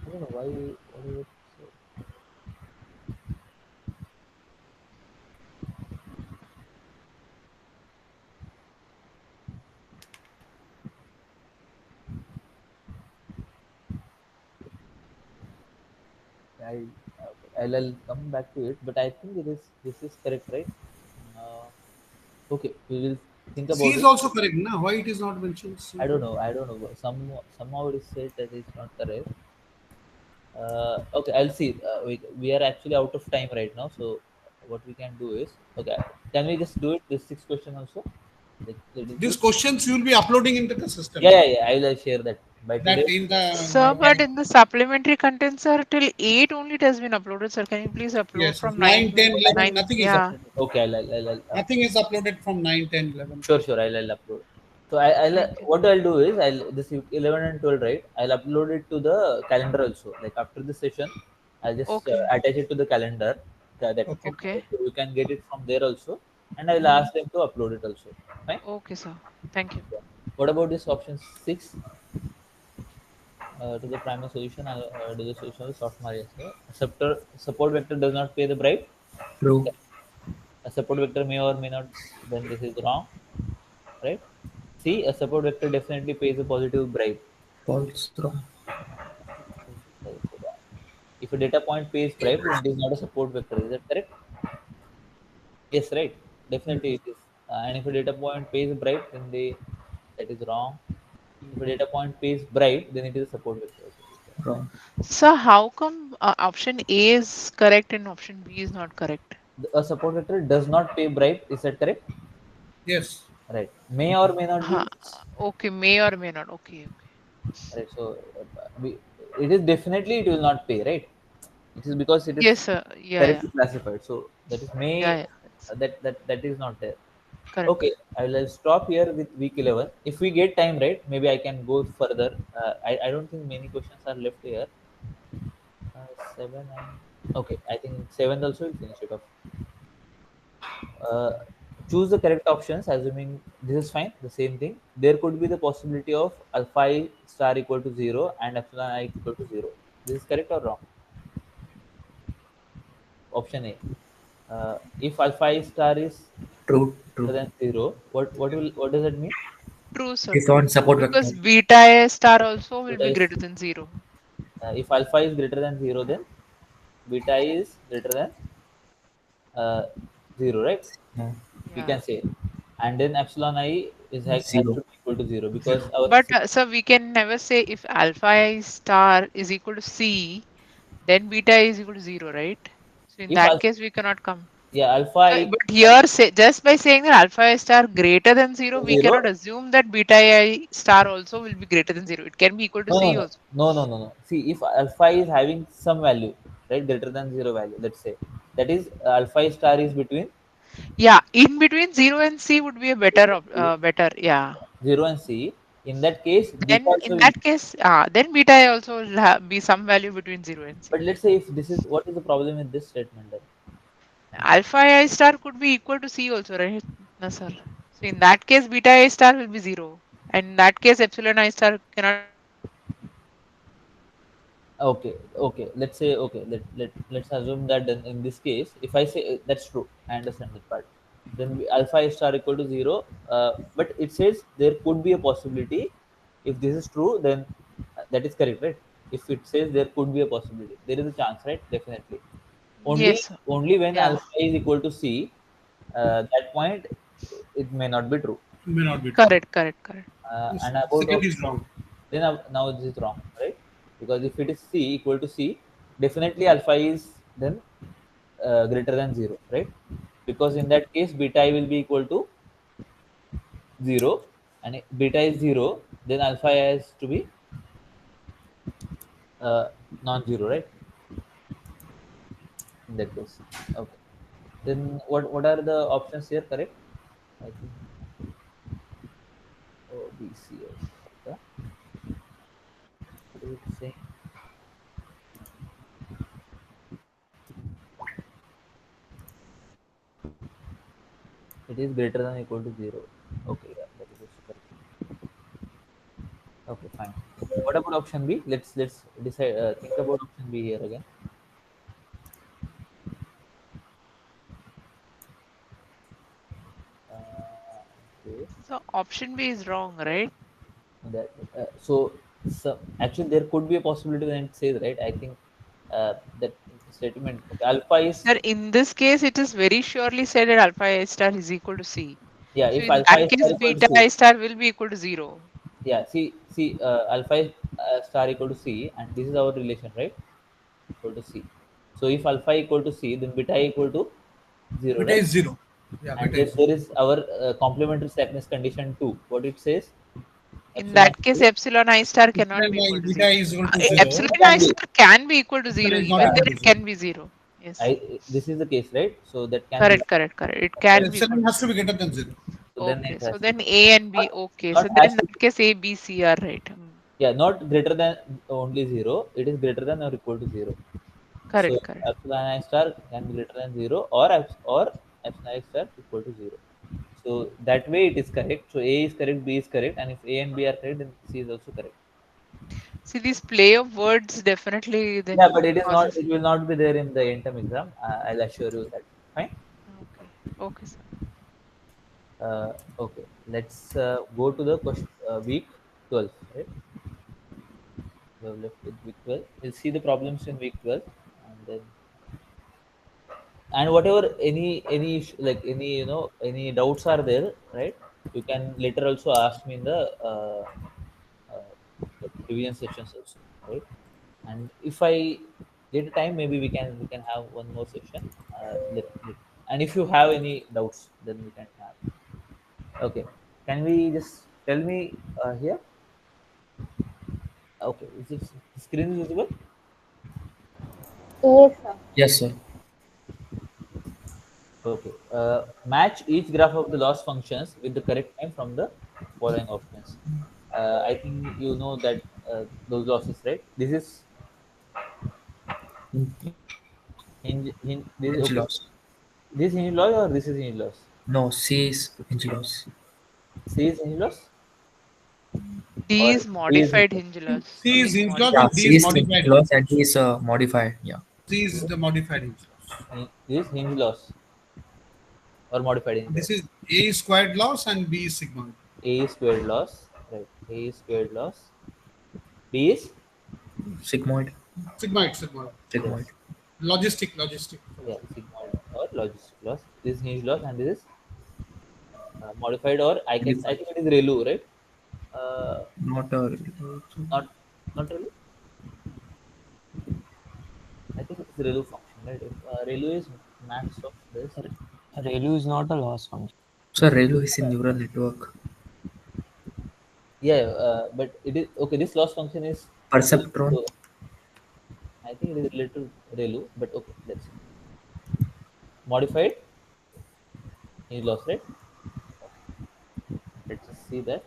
Speaker 1: I don't know why. What does it say? I I'll come back to it, but I think it is this is correct, right? Uh, okay, we will think
Speaker 4: C
Speaker 1: about
Speaker 4: is
Speaker 1: it.
Speaker 4: also correct. Now, why it is not mentioned? C.
Speaker 1: I don't know. I don't know. Somehow it is said that it's not correct. Okay, I'll see. We are actually out of time right now, so what we can do is okay. Can we just do it? This six question also. Let us
Speaker 4: These
Speaker 1: do.
Speaker 4: questions you will be uploading into the system.
Speaker 1: Yeah, yeah, yeah. I'll share that by today.
Speaker 4: That in
Speaker 1: I
Speaker 5: Sir,
Speaker 4: the
Speaker 1: can.
Speaker 5: but in the supplementary content, sir, till 8 only it has been uploaded, sir. Can you please upload
Speaker 4: yes,
Speaker 5: from
Speaker 4: 9,
Speaker 5: 9
Speaker 4: 10,
Speaker 5: to
Speaker 4: 11.
Speaker 5: 9?
Speaker 4: Nothing is
Speaker 5: Yeah.
Speaker 4: uploaded.
Speaker 1: Okay,
Speaker 4: Nothing is uploaded from 9, 10, 11.
Speaker 1: sure, sure. I'll upload. So
Speaker 5: Thank you.
Speaker 1: what I'll do is I'll this 11 and 12, right? I'll upload it to the calendar also. Like after the session, I'll just
Speaker 5: Okay.
Speaker 1: attach it to the calendar. That
Speaker 4: Okay.
Speaker 5: Okay.
Speaker 1: so you can get it from there also, and I'll
Speaker 5: Mm.
Speaker 1: ask them to upload it also. Fine.
Speaker 5: Okay, sir. Thank you.
Speaker 1: Yeah. What about this option 6? To the primary solution, to the solution of the soft margin. Support vector does not pay the bribe.
Speaker 3: True.
Speaker 1: A support vector may or may not. Then this is wrong, right? See, a support vector definitely pays a positive bribe.
Speaker 3: False. Wrong.
Speaker 1: Also wrong. If a data point pays bribe, then it is not a support vector. Is that correct? Yes, right. Definitely
Speaker 4: Yes.
Speaker 1: it is. And if a data point pays bribe, then that is wrong. If a data point pays bribe, then it is a support vector.
Speaker 3: Wrong.
Speaker 5: Sir, how come option A is correct and option B is not correct?
Speaker 1: A support vector does not pay bribe. Is that correct?
Speaker 4: Yes.
Speaker 1: Right. May or may not
Speaker 5: Huh.
Speaker 1: be.
Speaker 5: Okay, may or may not. Okay, okay.
Speaker 1: Right. So it is definitely it will not pay. Right. It is because it is
Speaker 5: Yes, sir. Yeah, yeah.
Speaker 1: correctly classified. So that is
Speaker 5: Yeah,
Speaker 1: may
Speaker 5: yeah. It's,
Speaker 1: that is not there.
Speaker 5: Correct.
Speaker 1: Okay, I'll stop here with week 11. If we get time, right, maybe I can go further. I don't think many questions are left here. Seven, nine. Okay, I think seventh also will finish it off. Uh, Choose the correct options, assuming this is fine, the same thing. There could be the possibility of alpha I star equal to 0 and epsilon I equal to 0. This is correct or wrong? Option A. If alpha I star is
Speaker 3: True,
Speaker 1: greater
Speaker 3: true.
Speaker 1: than 0, what does that mean?
Speaker 5: True, sir.
Speaker 3: It's on
Speaker 5: True.
Speaker 3: support
Speaker 5: Because
Speaker 3: vector.
Speaker 5: beta A star also will
Speaker 1: Beta
Speaker 5: be
Speaker 1: is
Speaker 5: greater than 0.
Speaker 1: if alpha is greater than 0, then beta is greater than uh, 0, right?
Speaker 3: Yeah.
Speaker 1: We
Speaker 5: Yeah.
Speaker 1: can say. And then epsilon I has to
Speaker 3: Zero.
Speaker 1: be equal to 0 because
Speaker 4: Zero.
Speaker 1: our
Speaker 5: But sir, we can never say if alpha I star is equal to C, then beta I is equal to 0, right? So in
Speaker 1: if
Speaker 5: that
Speaker 1: alpha,
Speaker 5: case, we cannot come.
Speaker 1: yeah, alpha
Speaker 5: So,
Speaker 1: I
Speaker 5: but here, say, just by saying that alpha I star greater than 0, we
Speaker 1: 0.
Speaker 5: cannot assume that beta I star also will be greater than 0. It can be equal to
Speaker 1: No, no,
Speaker 5: C
Speaker 1: no,
Speaker 5: also.
Speaker 1: no. See, if alpha is having some value, right, greater than 0 value, let's say, that is alpha star is between
Speaker 5: Yeah, in between 0 and C would be a better, yeah.
Speaker 1: 0 and C. In that case, beta
Speaker 5: Then
Speaker 1: also
Speaker 5: in
Speaker 1: will.
Speaker 5: that case, then beta I also will be some value between 0 and C.
Speaker 1: But let's say if this is what is the problem with this statement then?
Speaker 5: Alpha I star could be equal to C also, right? No, sir. So in that case, beta I star will be 0. And in that case, epsilon I star cannot be equal to 0.
Speaker 1: Okay, okay. Let's say okay. Let's assume that then in this case, if I say that's true, I understand that part. Then alpha star equal to 0. But it says there could be a possibility. If this is true, then that is correct, right? If it says there could be a possibility, there is a chance, right? Definitely.
Speaker 5: Yes,
Speaker 1: Only
Speaker 5: sir.
Speaker 1: only when
Speaker 5: Yeah.
Speaker 1: alpha is equal to c, that point it may not be true.
Speaker 4: May not be true.
Speaker 5: Correct, correct, correct.
Speaker 4: This
Speaker 1: And about
Speaker 4: second
Speaker 1: of
Speaker 4: is wrong.
Speaker 1: then now this is wrong, right? Because if it is c equal to c, definitely alpha is then greater than 0, right? Because in that case beta I will be equal to 0, and if beta is 0, then alpha has to be uh, non-zero, right? In that case, okay. Then what are the options here? Correct? I think BCS. Okay. What is it saying? It is greater than or equal to 0. Okay, yeah, that is also correct. Okay, fine. What about option B? Let's decide. Think about option B here again. Okay.
Speaker 5: So option B is wrong, right?
Speaker 1: That so actually there could be a possibility when it says right. I think that statement. Okay, alpha is
Speaker 5: Sir, in this case, it is very surely said that alpha I star is equal to C.
Speaker 1: yeah.
Speaker 5: So
Speaker 1: If
Speaker 5: in
Speaker 1: alpha
Speaker 5: that
Speaker 1: is star
Speaker 5: case,
Speaker 1: equal to
Speaker 5: beta
Speaker 1: C,
Speaker 5: I star will be equal to 0.
Speaker 1: yeah. See, alpha is star equal to C, and this is our relation, right? Equal to C. So if alpha equal to C, then beta equal to 0,
Speaker 4: Beta
Speaker 1: right?
Speaker 4: is zero. Yeah,
Speaker 1: And
Speaker 4: beta
Speaker 1: then
Speaker 4: is zero.
Speaker 1: there is our complementary slackness condition 2. What it says?
Speaker 5: In
Speaker 1: Epsilon
Speaker 5: that case,
Speaker 1: I
Speaker 5: epsilon I star cannot
Speaker 4: Epsilon
Speaker 5: be equal to
Speaker 4: beta
Speaker 5: 0.
Speaker 4: is equal to
Speaker 5: Epsilon
Speaker 4: zero.
Speaker 5: I
Speaker 1: can be.
Speaker 5: star can be equal to
Speaker 4: Epsilon
Speaker 5: 0.
Speaker 4: is not
Speaker 5: Even
Speaker 1: Yeah,
Speaker 5: then,
Speaker 4: equal to
Speaker 5: it
Speaker 4: zero.
Speaker 5: can be 0. Yes.
Speaker 1: this is the case, right? So that can be.
Speaker 5: Correct, correct, correct. It
Speaker 4: So
Speaker 5: can be equal
Speaker 4: epsilon
Speaker 5: to
Speaker 4: has
Speaker 5: 0.
Speaker 4: to be greater than zero.
Speaker 1: So then
Speaker 5: Okay.
Speaker 1: it
Speaker 5: So
Speaker 1: has to
Speaker 5: then
Speaker 1: be.
Speaker 5: A and B.
Speaker 1: Not,
Speaker 5: Okay.
Speaker 1: not
Speaker 5: So then
Speaker 1: has
Speaker 5: in
Speaker 1: to
Speaker 5: that case, A, B, C are right.
Speaker 1: yeah, not greater than only 0. It is greater than or equal to 0. So
Speaker 5: Correct, correct.
Speaker 1: epsilon I star can be greater than 0 or epsilon I star equal to 0. So that way it is correct. So A is correct, B is correct, and if A and B are correct, then C is also correct.
Speaker 5: See, this play of words definitely
Speaker 1: Yeah,
Speaker 5: then
Speaker 1: but it is not.
Speaker 5: causes.
Speaker 1: It will not be there in the interim exam. I'll assure you that. Fine.
Speaker 5: Okay. Okay, sir.
Speaker 1: Okay. Let's go to the question week 12. Right. We have left with week 12. We'll see the problems in week 12, and then and whatever like any any doubts are there, right? You can later also ask me in the uh, revision sessions also, right? And if I get time, maybe we can have one more session. And if you have any doubts, then we can have. Okay, can we just tell me here? Okay, is it screen is visible?
Speaker 2: Yes, sir.
Speaker 3: Yes, sir.
Speaker 1: Okay. Match each graph of the loss functions with the correct time from the following options. I think you know that those losses, right? This is hinge. This is
Speaker 3: Hinge
Speaker 1: okay.
Speaker 3: loss.
Speaker 1: This is hinge loss or this is hinge loss?
Speaker 3: No, C is hinge loss.
Speaker 1: C is hinge loss
Speaker 5: D
Speaker 1: or
Speaker 5: is
Speaker 1: D is hinge
Speaker 5: modified
Speaker 1: loss?
Speaker 5: hinge loss.
Speaker 4: C
Speaker 5: D
Speaker 4: is
Speaker 5: is
Speaker 4: hinge loss
Speaker 3: Yeah,
Speaker 5: modified.
Speaker 4: and D
Speaker 3: C
Speaker 4: is
Speaker 3: is hinge
Speaker 4: modified hinge
Speaker 3: loss
Speaker 4: loss.
Speaker 3: and D is modified. Yeah.
Speaker 4: C is the modified hinge loss.
Speaker 1: This is hinge loss or modified hinge
Speaker 4: This
Speaker 1: loss.
Speaker 4: is A squared loss and B is sigma.
Speaker 1: A is squared loss, right? A is squared loss. B is
Speaker 3: Sigmoid.
Speaker 4: Sigmoid, sigmoid.
Speaker 3: Sigmoid.
Speaker 1: yes,
Speaker 4: Logistic.
Speaker 1: yeah, sigmoid or logistic loss. This is hinge loss and this is modified or I
Speaker 3: Modified.
Speaker 1: think it is ReLU, right? Uh,
Speaker 3: Not a.
Speaker 1: not not really. I think it's ReLU function, right? If, ReLU is max of this.
Speaker 8: ReLU is not a loss function.
Speaker 3: So ReLU is in neural network.
Speaker 1: Yeah, but it is okay. This loss function is related
Speaker 3: Perceptron.
Speaker 1: to, I think it is related to ReLU, but okay, let's see. Modified hinge loss, right? Let's just see that.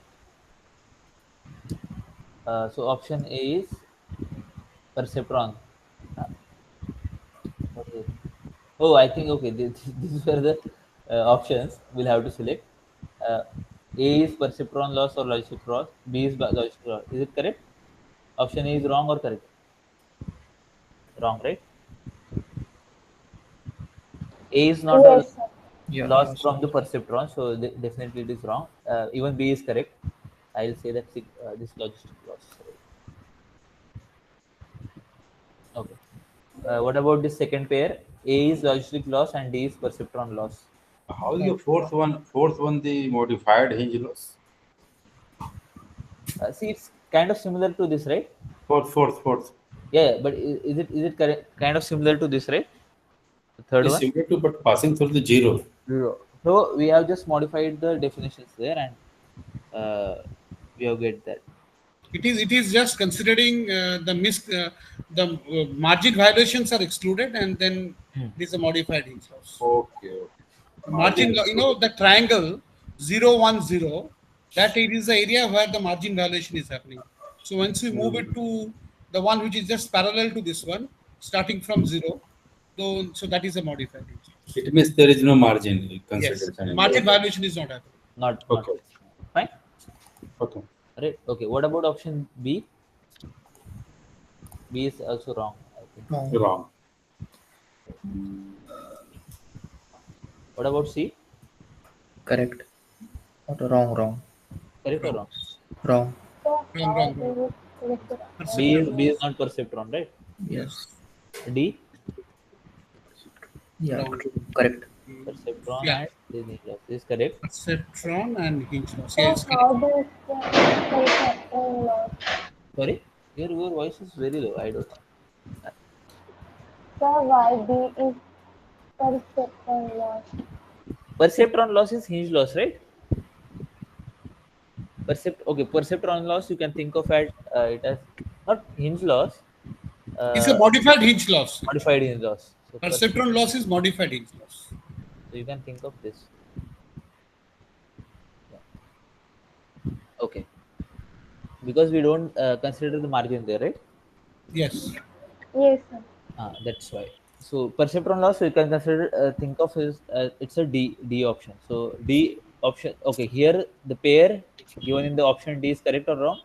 Speaker 1: So option A is perceptron. Uh, what is it? Oh, I think okay. These were the options we'll have to select. Uh, A is perceptron loss or logistic loss. B is logistic loss. Is it correct? Option A is wrong or correct? Wrong, right? A is not a
Speaker 2: Yes, sir.
Speaker 3: Yeah,
Speaker 1: loss
Speaker 3: loss.
Speaker 1: from the perceptron, so definitely it is wrong. Even B is correct. I'll say that this logistic loss. Okay. What about the second pair? A is logistic loss and D is perceptron loss.
Speaker 6: How is
Speaker 2: Yes,
Speaker 6: the fourth one the modified hinge loss?
Speaker 1: See, it's kind of similar to this, right?
Speaker 6: Fourth.
Speaker 1: Yeah, but is it correct, kind of similar to this, right? The third
Speaker 6: Is
Speaker 1: one.
Speaker 6: similar to but passing through the zero.
Speaker 1: Zero. So we have just modified the definitions there, and we have get that.
Speaker 4: It is just considering the margin violations are excluded and then it is a modified hinge loss.
Speaker 6: Okay.
Speaker 4: The
Speaker 6: Margin excluded.
Speaker 4: the triangle 0, 1, 0, that it is the area where the margin violation is happening. So once we move it to the one which is just parallel to this one, starting from 0, so that is a modified hinge loss.
Speaker 6: It means there is no margin
Speaker 4: Yes,
Speaker 6: consideration in
Speaker 4: margin
Speaker 6: there.
Speaker 4: violation is not happening.
Speaker 1: Not
Speaker 6: Okay.
Speaker 1: this. Fine.
Speaker 6: Okay.
Speaker 1: Right. Okay. What about option B? B is also wrong, I think.
Speaker 3: Wrong.
Speaker 6: Wrong.
Speaker 1: What about C?
Speaker 3: Correct. Not wrong. Wrong.
Speaker 1: Correct or
Speaker 6: Wrong.
Speaker 1: wrong?
Speaker 3: Wrong.
Speaker 2: So
Speaker 4: Wrong.
Speaker 2: it is
Speaker 1: B is not perceptron, right?
Speaker 3: Yes.
Speaker 1: D
Speaker 3: Yeah.
Speaker 4: Wrong.
Speaker 3: True. Correct.
Speaker 1: perceptron
Speaker 4: Yeah,
Speaker 1: and this is correct.
Speaker 2: perceptron.
Speaker 4: perceptron and hinge loss.
Speaker 2: So
Speaker 4: Yes,
Speaker 2: how
Speaker 4: correct.
Speaker 2: does perceptron loss?
Speaker 1: Sorry, your voice is very low. I don't know.
Speaker 2: So why B is perceptron loss?
Speaker 1: Perceptron loss is hinge loss, right? Perceptron loss you can think of it as not hinge loss,
Speaker 4: It's a
Speaker 1: uh,
Speaker 4: modified hinge loss.
Speaker 1: modified hinge loss. So
Speaker 4: Perceptron loss is modified hinge loss.
Speaker 1: so you can think of this. Yeah. Okay, because we don't consider the margin there, right?
Speaker 4: Yes.
Speaker 2: Yes, sir.
Speaker 1: That's why. So perceptron loss you can consider think of is it's a D option. So D option. Okay, here the pair given in the option D is correct or wrong?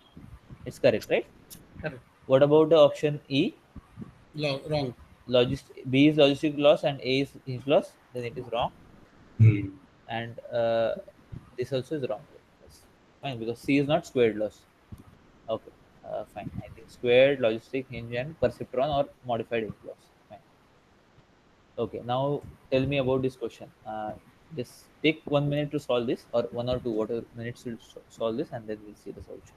Speaker 1: It's correct, right?
Speaker 4: Correct.
Speaker 1: What about the option E?
Speaker 4: Wrong.
Speaker 1: B is logistic loss and A is hinge loss. Then it is wrong,
Speaker 6: Hmm.
Speaker 1: and this also is wrong. Yes. Fine, because C is not squared loss. Okay, fine. I think squared, logistic, hinge, and perceptron or modified hinge loss. Fine. Okay, now tell me about this question. Just take 1 minute to solve this, or 1 or 2, whatever minutes to solve this, and then we'll see the solution.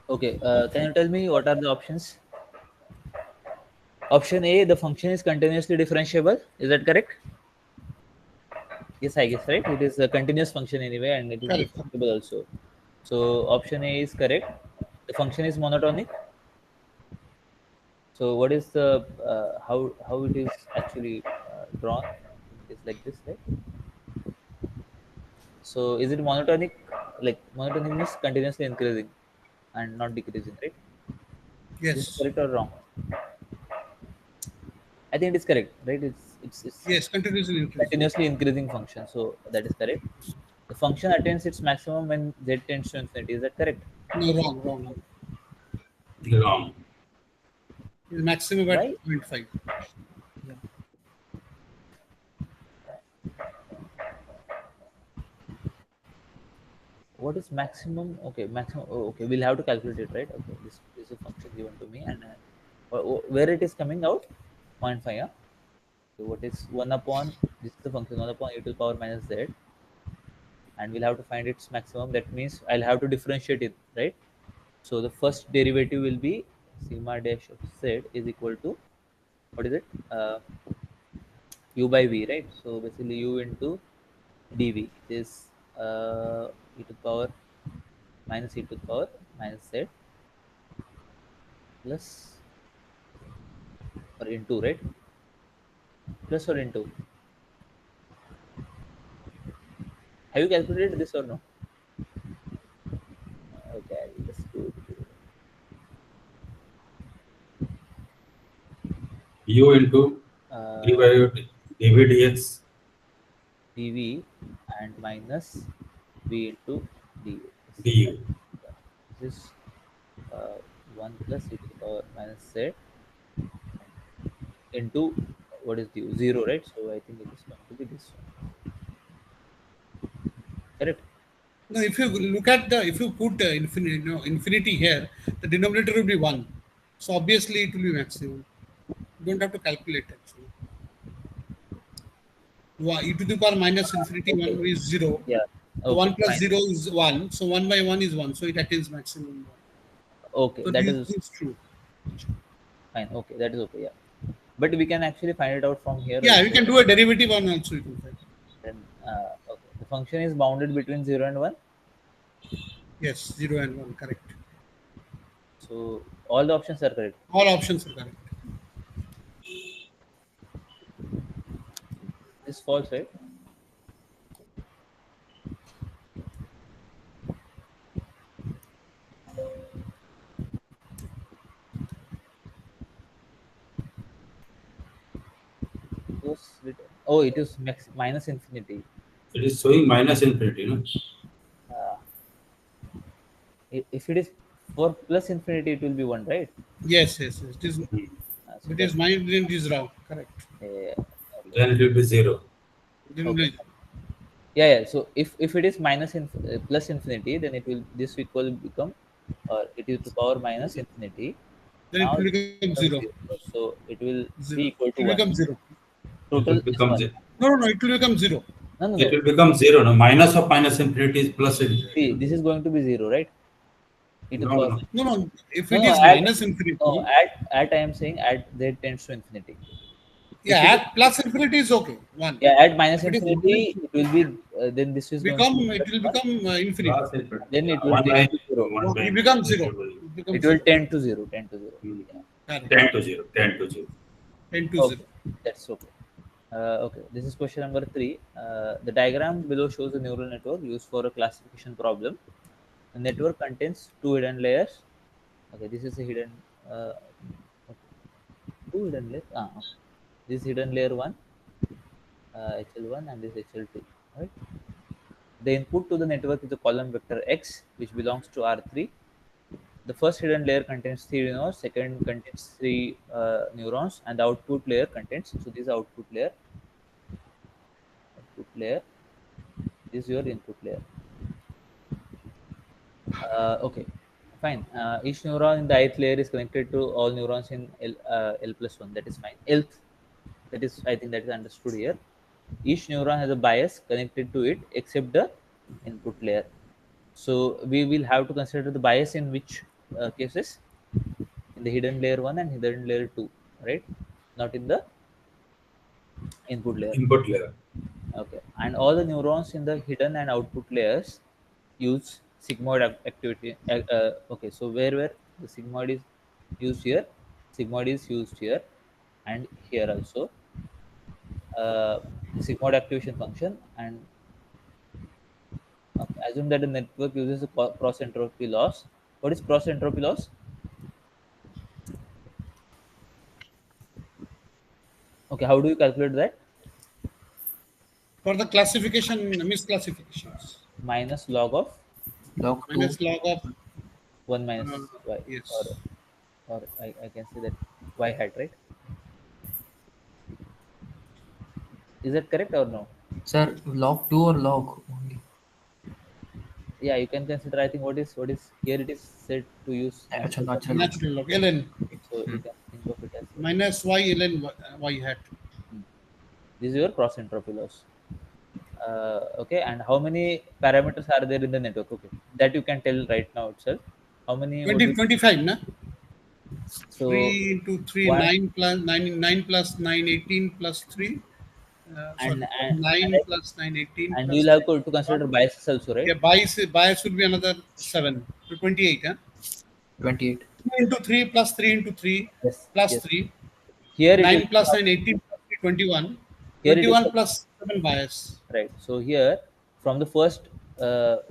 Speaker 1: Okay, can you tell me what are the options? Option A, the function is continuously differentiable. Is that correct? Yes, I guess, right? It is a continuous function anyway, and it is
Speaker 4: Correct.
Speaker 1: differentiable also. So option A is correct. The function is monotonic. So what is the how it is actually drawn? It is like this, right? So is it monotonic? Like monotonic means continuously increasing and not decreasing, right? This is
Speaker 4: Yes.
Speaker 1: correct or wrong? I think it is correct, right? It's
Speaker 4: Yes, continuously increasing.
Speaker 1: continuously increasing function, so that is correct. The function attains its maximum when z tends to infinity. Is that correct?
Speaker 4: No, wrong, wrong, wrong.
Speaker 6: Wrong.
Speaker 4: It's maximum at
Speaker 1: Why?
Speaker 4: 0.5.
Speaker 1: Yeah. What is maximum? Okay, maximum. Oh, okay, we'll have to calculate it, right? Okay, this is a function given to me, and where it is coming out, 0.5. Yeah. So what is 1 upon, this is the function 1 upon e to the power minus z, and we'll have to find its maximum. That means I'll have to differentiate it, right? So the first derivative will be sigma dash of z is equal to, what is it? U by v, right? So basically u into dv is e to the power minus e to the power minus z plus or into, right? Plus or into. Have you calculated this or no? Okay, I'll just do it.
Speaker 6: U into dy
Speaker 1: Uh,
Speaker 6: dv dx.
Speaker 1: dv and minus v into dv.
Speaker 6: Du.
Speaker 1: This is 1 plus e to the power minus z into what is due 0, right? So I think it is going to be this one, correct?
Speaker 4: No, if you look at the, if you put infinity, infinity here, the denominator will be 1. So obviously it will be maximum. You don't have to calculate actually. E to the power minus infinity
Speaker 1: Okay,
Speaker 4: 1 is 0.
Speaker 1: yeah,
Speaker 4: So
Speaker 1: okay,
Speaker 4: 1 plus
Speaker 1: fine.
Speaker 4: 0 is 1. So 1 by 1 is 1. So it attains maximum 1.
Speaker 1: Okay,
Speaker 4: So
Speaker 1: that
Speaker 4: this
Speaker 1: is
Speaker 4: is true.
Speaker 1: fine. Okay, that is okay, yeah. But we can actually find it out from here
Speaker 4: Yeah, we
Speaker 1: also.
Speaker 4: can do a derivative on also. You can find.
Speaker 1: Then okay, the function is bounded between 0 and 1.
Speaker 4: Yes, 0 and 1, correct.
Speaker 1: So all the options are correct.
Speaker 4: All options are correct.
Speaker 1: This is false, right? Oh, it is minus infinity.
Speaker 6: It is showing minus infinity, no?
Speaker 1: Uh, if it is for plus infinity, it will be 1, right?
Speaker 4: Yes, yes, yes. It is,
Speaker 1: So
Speaker 4: it
Speaker 1: that
Speaker 4: is mine, then it is wrong. Correct.
Speaker 1: okay.
Speaker 6: Then it will be 0.
Speaker 4: Then
Speaker 1: Okay. Yeah, yeah. So if it is minus plus infinity, then it will this equal become it is to power minus infinity.
Speaker 4: it
Speaker 1: Now
Speaker 4: will
Speaker 1: it
Speaker 4: become 0.
Speaker 1: becomes 0. So it will
Speaker 4: 0.
Speaker 1: be equal
Speaker 4: It
Speaker 1: to
Speaker 4: will
Speaker 1: 1.
Speaker 4: become 0.
Speaker 6: It
Speaker 1: Total
Speaker 6: will
Speaker 1: is
Speaker 6: become
Speaker 1: 1.
Speaker 6: 0.
Speaker 4: No, no, no. It will become 0.
Speaker 1: No, no,
Speaker 6: It
Speaker 1: no.
Speaker 6: will become 0. No, minus of minus infinity is plus infinity.
Speaker 1: See, this is going to be 0, right? E to the
Speaker 6: No,
Speaker 1: power.
Speaker 6: no.
Speaker 4: No, no. If
Speaker 1: No,
Speaker 4: it
Speaker 1: no.
Speaker 4: is
Speaker 1: At
Speaker 4: minus
Speaker 1: no
Speaker 4: infinity,
Speaker 1: at I am saying at z tends to infinity.
Speaker 4: yeah,
Speaker 1: If it is
Speaker 4: at plus infinity is okay. 1.
Speaker 1: yeah at minus
Speaker 4: If it is
Speaker 1: infinity, it will be then this is going to
Speaker 4: become,
Speaker 1: be
Speaker 4: it will
Speaker 1: 1.
Speaker 4: become infinity.
Speaker 6: Plus infinity.
Speaker 1: Then it will
Speaker 6: 1
Speaker 1: tend
Speaker 6: by
Speaker 1: to 0.
Speaker 6: 1 by
Speaker 4: It becomes
Speaker 6: infinity.
Speaker 4: 0.
Speaker 6: It will
Speaker 4: It
Speaker 1: It
Speaker 4: becomes
Speaker 1: will
Speaker 4: 0.
Speaker 1: tend to 0. Tend to 0. Yeah.
Speaker 4: Correct.
Speaker 6: 10 to 0. 10 to 0.
Speaker 4: 10 to
Speaker 1: Okay,
Speaker 4: 0.
Speaker 1: that's okay. Okay, this is question number 3. The diagram below shows a neural network used for a classification problem. The network contains two hidden layers. Okay, this is a hidden. Okay, two hidden layers. Okay. This hidden layer 1, HL1, and this HL2. Right. The input to the network is a column vector X, which belongs to R3. The first hidden layer contains 3 neurons, second contains 3 neurons, and the output layer contains. So this is output layer. Output layer. This is your input layer. Okay, fine. Each neuron in the ith layer is connected to all neurons in L plus 1. That is fine. Lth, that is, I think that is understood here. Each neuron has a bias connected to it except the input layer. So we will have to consider the bias in which cases? In the hidden layer 1 and hidden layer 2, right? Not in the input layer.
Speaker 6: Input layer.
Speaker 1: Okay, and all the neurons in the hidden and output layers use sigmoid activity. Okay, so where the sigmoid is used here, sigmoid is used here, and here also. The sigmoid activation function, and assume that the network uses a cross entropy loss. What is cross entropy loss? Okay, how do you calculate that?
Speaker 4: For the classification, misclassifications,
Speaker 1: Minus log of
Speaker 3: Log 2.
Speaker 4: minus log of
Speaker 1: 1
Speaker 4: uh,
Speaker 1: minus y,
Speaker 4: yes.
Speaker 1: or I can say that y hat, right? Is that correct or no?
Speaker 3: Sir, log 2 or log only?
Speaker 1: Yeah, you can consider. I think what is here, it is said to use
Speaker 3: Natural,
Speaker 1: natural log,
Speaker 3: natural log.
Speaker 4: Natural log ln
Speaker 1: so you
Speaker 3: Hmm.
Speaker 1: can think of it as what is.
Speaker 4: minus y ln y hat.
Speaker 1: This is your cross entropy loss. Okay, and how many parameters are there in the network? Okay, that you can tell right now itself. How many would
Speaker 4: 20,
Speaker 1: be
Speaker 4: 25, na?
Speaker 1: so
Speaker 4: 3 into 3,
Speaker 1: one
Speaker 4: 9 plus 9, 9 plus 9, 18 plus 3.
Speaker 1: and
Speaker 4: Sorry,
Speaker 1: and
Speaker 4: 9 plus 9, 18
Speaker 1: and
Speaker 4: plus
Speaker 1: you'll have to
Speaker 4: 1.
Speaker 1: consider biases also, right?
Speaker 4: Yeah, bias will be another 7. So 28. Huh?
Speaker 3: 28.
Speaker 4: 2 into 3 plus 3 into 3
Speaker 1: Yes,
Speaker 4: plus
Speaker 1: yes.
Speaker 4: 3.
Speaker 1: Here it will
Speaker 4: 9 plus 9, 18 plus 3, 21.
Speaker 1: here it is
Speaker 4: 21 plus 7 bias.
Speaker 1: right. So here, from the first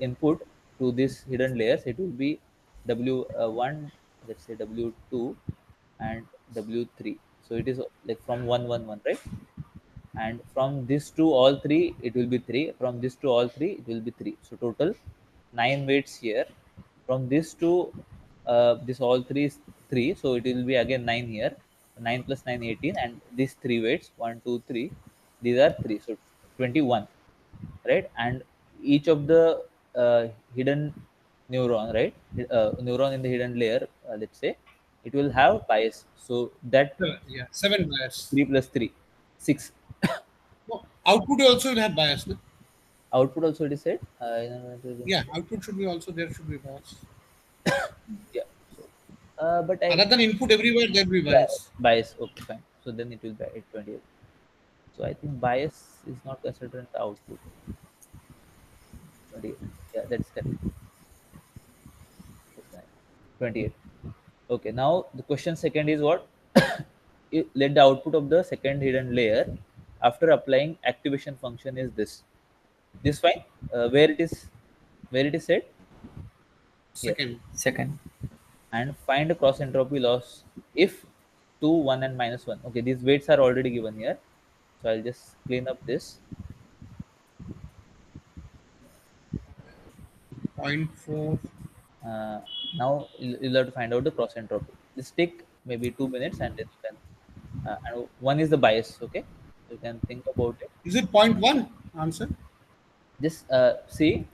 Speaker 1: input to this hidden layers, it will be W1, let's say W2, and W3. So it is like from 111, right? And from this to all three, it will be 3. From this to all three, it will be 3. So total 9 weights here. From this to this all three is 3. So it will be again 9 here. 9 plus 9, 18, and these 3 weights, 1, 2, 3, these are 3. So 21, right? And each of the hidden neuron, right? Neuron in the hidden layer, let's say, it will have bias. So that
Speaker 4: Yeah, 7 bias.
Speaker 1: 3 plus 3, 6.
Speaker 4: No, output also will have bias. No?
Speaker 1: Output also it is said.
Speaker 4: Yeah, output should be also there, should be bias.
Speaker 1: Yeah. So, but I
Speaker 4: Other than input, everywhere there will be
Speaker 1: yeah,
Speaker 4: bias.
Speaker 1: bias. Okay, fine. So then it will be at 28. So I think bias is not considered in the output. 28. Yeah, that's correct. That's right. 28. Okay. Now the question second is what? Let the output of the second hidden layer after applying activation function is this. This fine. Where it is said here.
Speaker 4: Second.
Speaker 3: Second.
Speaker 1: And find cross entropy loss if 2, 1, and minus 1. Okay, these weights are already given here. So I'll just clean up this.
Speaker 4: Point 4.
Speaker 1: Now you'll have to find out the cross entropy. This take maybe 2 minutes, and then you can. And one is the bias. Okay, so you can think about it.
Speaker 4: Is it point 1 answer?
Speaker 1: Just see.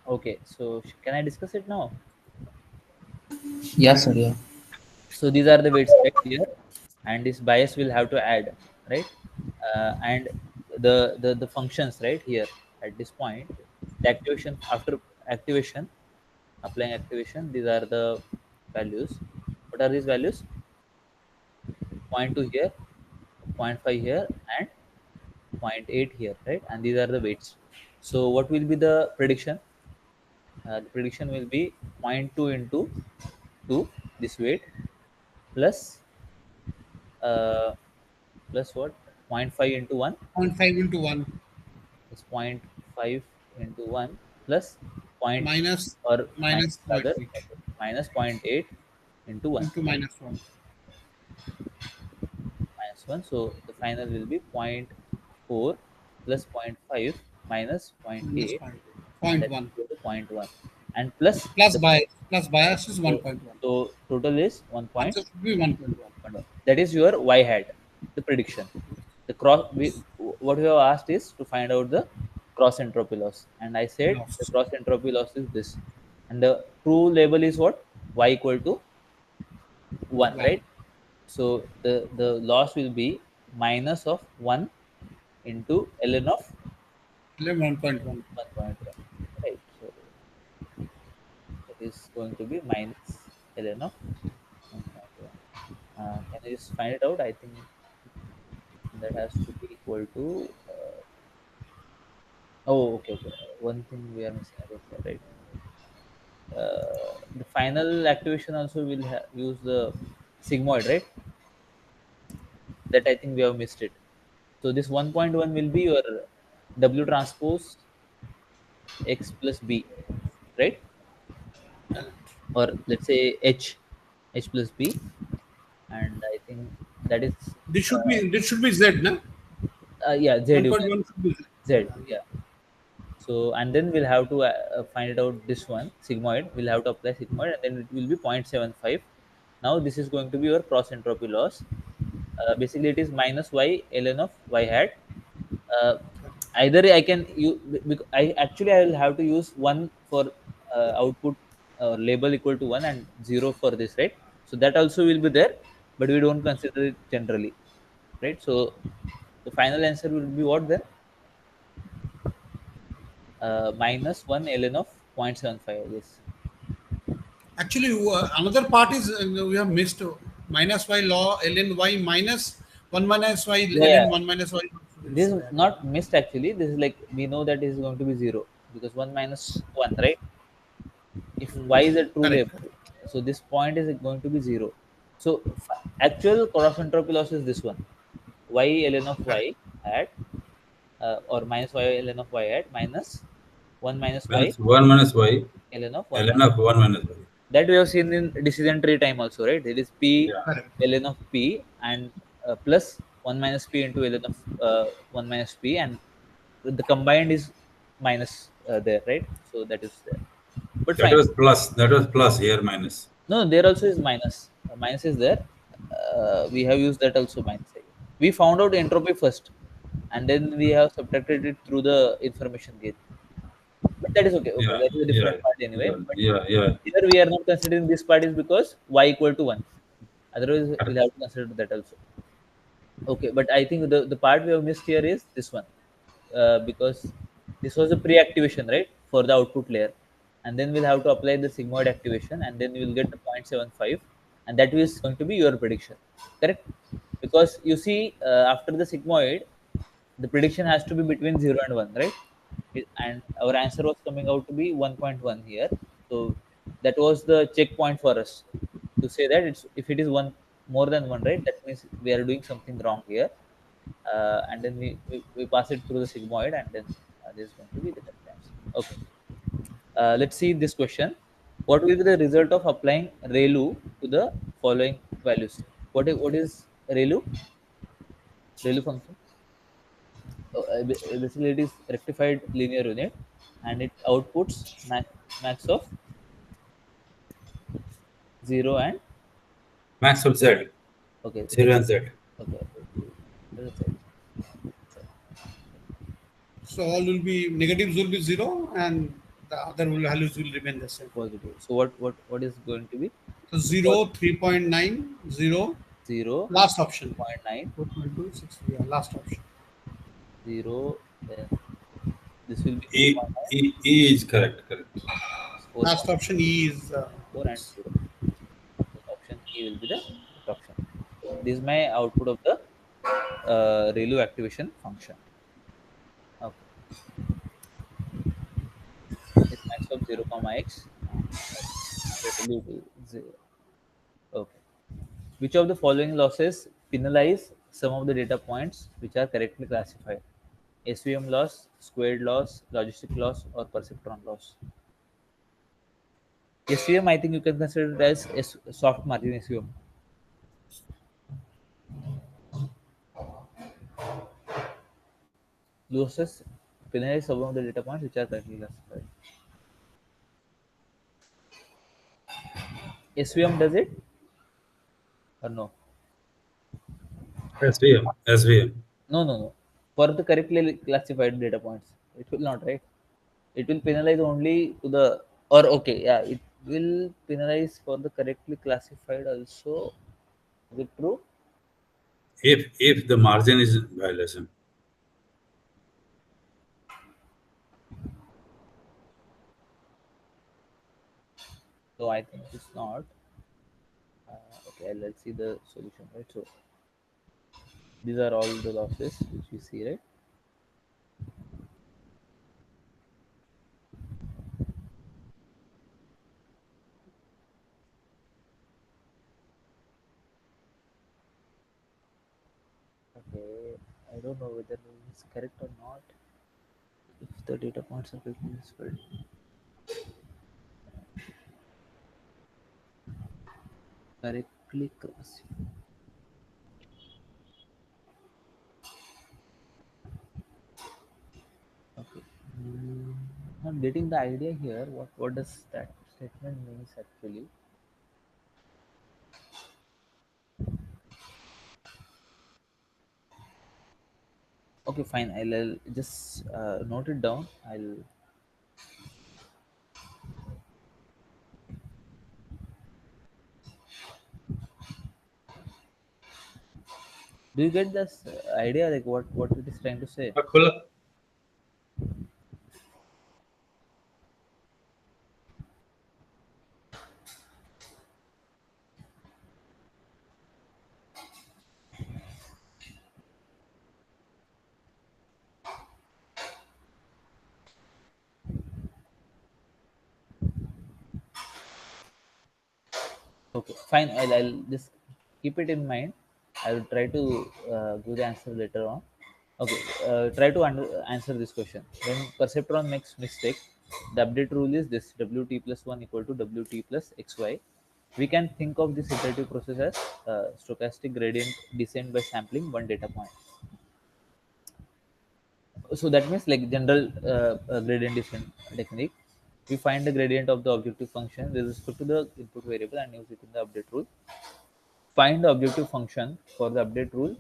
Speaker 1: Okay, so can I discuss it now?
Speaker 3: Yes, sir. Yeah.
Speaker 1: So these are the weights right here, and this bias will have to add, right? And the functions right here at this point, the activation after activation, applying activation. These are the values. What are these values? 0.2 here, 0.5 here, and zero point 0.8 here, right? And these are the weights. So what will be the prediction? The prediction will be zero point 0.2 into 2, this weight, plus uh, plus what? Zero point 0.5 into 1
Speaker 4: 0.5 into 1
Speaker 1: is zero point 0.5 into 1 plus point,
Speaker 4: minus
Speaker 1: or minus
Speaker 4: minus
Speaker 1: rather,
Speaker 4: 0.8
Speaker 1: okay, minus zero point 0.8 into 1
Speaker 4: into minus 1
Speaker 1: minus 1. So the final will be zero point 0.4 plus zero point 0.5 minus zero point
Speaker 4: minus
Speaker 1: 0.8, and
Speaker 4: point
Speaker 1: that
Speaker 4: 0.1
Speaker 1: will go to zero point 0.1, and plus
Speaker 4: plus
Speaker 1: the
Speaker 4: bias is
Speaker 1: so,
Speaker 4: 1.1.
Speaker 1: so total is 1 point
Speaker 4: Answer should be 1.1.
Speaker 1: 1. That is your y hat, the prediction. The cross what we have asked is to find out the cross entropy loss, and I said the
Speaker 4: Loss.
Speaker 1: cross entropy loss is this, and the true label is what? Y equal to 1,
Speaker 4: 1.
Speaker 1: right? So the loss will be minus of 1 into ln of
Speaker 4: 1.1.
Speaker 1: 1.1, right? So it is going to be minus ln of 1.1. Can you just find it out? I think that has to be equal to. Oh, okay, okay. One thing we are missing out here, right? The final activation also will use the sigmoid, right? That I think we have missed it. So this 1.1 will be your W transpose X plus B, right? Or let's say H plus B, and I think that is
Speaker 4: Z, na?
Speaker 1: yeah, Z, you can
Speaker 4: 1.1 should be Z.
Speaker 1: Z, yeah. So and then we'll have to find it out this one sigmoid. We'll have to apply sigmoid, and then it will be 0.75. Now this is going to be your cross entropy loss. Basically, it is minus y ln of y hat. Uh, Either I can you I actually I will have to use one for output label equal to 1 and 0 for this, right? So that also will be there, but we don't consider it generally, right? So the final answer will be what then? Minus 1 ln of 0.75, I guess.
Speaker 4: Actually, another part is we have missed minus y law ln y minus 1 minus y
Speaker 1: Yeah,
Speaker 4: ln
Speaker 1: yeah.
Speaker 4: 1 minus y.
Speaker 1: This is not missed actually. This is like we know that is going to be 0 because 1 minus 1, right? If y is a true
Speaker 4: Correct.
Speaker 1: label, so this point is going to be 0. So actual cross entropy loss is this one, y ln of y
Speaker 4: Correct.
Speaker 1: at or minus y ln of y at minus 1 minus y
Speaker 6: Minus 1 minus y,
Speaker 1: ln of 1
Speaker 6: ln
Speaker 1: minus.
Speaker 6: of 1 minus y.
Speaker 1: That we have seen in decision tree time also, right? It is p
Speaker 6: Yeah.
Speaker 4: Correct.
Speaker 1: ln of p and plus 1 minus p into ln of 1 minus p, and the combined is minus there, right? So that is there, but
Speaker 6: That
Speaker 1: fine.
Speaker 6: was plus. That was plus here minus.
Speaker 1: No, there also is minus. Minus is there. We have used that also minus. We found out entropy first, and then we have subtracted it through the information gain. But that is okay. Okay,
Speaker 6: Yeah,
Speaker 1: that is a
Speaker 6: yeah,
Speaker 1: different part anyway.
Speaker 6: yeah,
Speaker 1: But
Speaker 6: yeah, yeah.
Speaker 1: here we are not considering this part is because y equal to 1. Otherwise, we'll have to consider that also. Okay, but I think the part we have missed here is this one, because this was a pre-activation, right, for the output layer, and then we'll have to apply the sigmoid activation, and then we'll get the 0.75, and that is going to be your prediction, correct? Because you see, after the sigmoid, the prediction has to be between 0 and 1, right? And our answer was coming out to be 1.1 here. So that was the checkpoint for us to say that it's if it is one more than one, right? That means we are doing something wrong here. And then we pass it through the sigmoid, and then this is going to be the correct answer. Okay. Let's see this question. What will be the result of applying ReLU to the following values? What is ReLU? ReLU function? Basically it is rectified linear unit, and it outputs max of 0 and
Speaker 6: Max of z,
Speaker 1: okay,
Speaker 6: 0 and z.
Speaker 1: okay, what is it?
Speaker 4: So all will be negatives will be 0 and The other values will remain the same.
Speaker 1: positive. So what is going to be
Speaker 4: So 0, 3.9, 0,
Speaker 1: 0,
Speaker 4: last option.
Speaker 1: 0.9,
Speaker 4: 4.2, yeah, last option.
Speaker 1: 0, then this will be
Speaker 6: E,
Speaker 1: 3.9,
Speaker 6: E is correct, correct.
Speaker 4: Last
Speaker 1: 4.4
Speaker 4: option E is
Speaker 1: and 0. Option E will be the correct option. This is my output of the ReLU activation function. Okay. It's max of 0 comma x. ReLU 0. Okay. Which of the following losses penalize some of the data points which are correctly classified? SVM loss, squared loss, logistic loss, or perceptron loss? SVM, I think you can consider it as soft margin SVM. Losses penalize some of the data points which are correctly classified. SVM does it or no?
Speaker 6: SVM, SVM.
Speaker 1: No, no, no. For the correctly classified data points, it will not, right? It will penalize only to the, or okay, yeah, it will penalize for the correctly classified also. Is it true?
Speaker 6: If the margin is violation.
Speaker 1: So I think it's not. Okay, let's see the solution, right? So these are all the losses which we see, right? Okay, I don't know whether it's correct or not. If the data points are correctly spelled, correctly classified. Okay. I'm getting the idea here. What does that statement means actually? Okay, fine. I'll just note it down. I'll. Do you get this idea? Like what it is trying to say? Okay, fine. I'll just keep it in mind. I will try to give the answer later on. Okay, try to answer this question. When perceptron makes mistake, the update rule is this: wt plus 1 equal to wt plus xy. We can think of this iterative process as stochastic gradient descent by sampling one data point. So that means like general gradient descent technique. We find the gradient of the objective function with respect to the input variable and use it in the update rule. Find the objective function for the update rule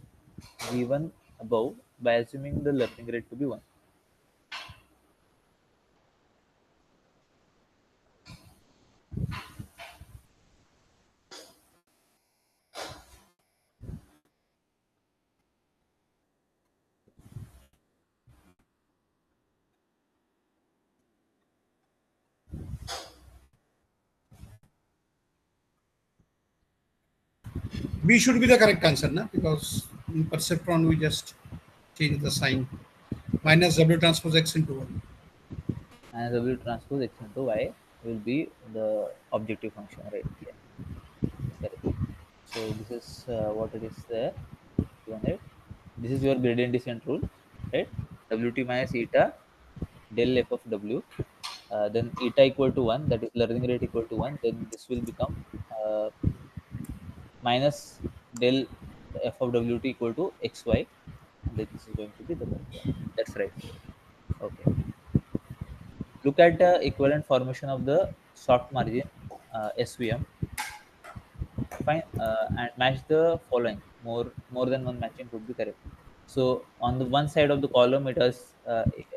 Speaker 1: given above by assuming the learning rate to be 1.
Speaker 4: B should be the correct answer, na? Because in perceptron we just change the sign. Minus W transpose X into 1.
Speaker 1: And W transpose x into y will be the objective function, right? Yeah, correct. So this is what it is there. Given it. This is your gradient descent rule, right? Wt minus eta del f of w. Then eta equal to 1, that is learning rate equal to 1. Then this will become uh, minus del f of wt equal to xy. And then this is going to be the correct one. That's right. Okay. Look at the equivalent formation of the soft margin SVM. Fine, and match the following. More than one matching could be correct. So on the one side of the column it has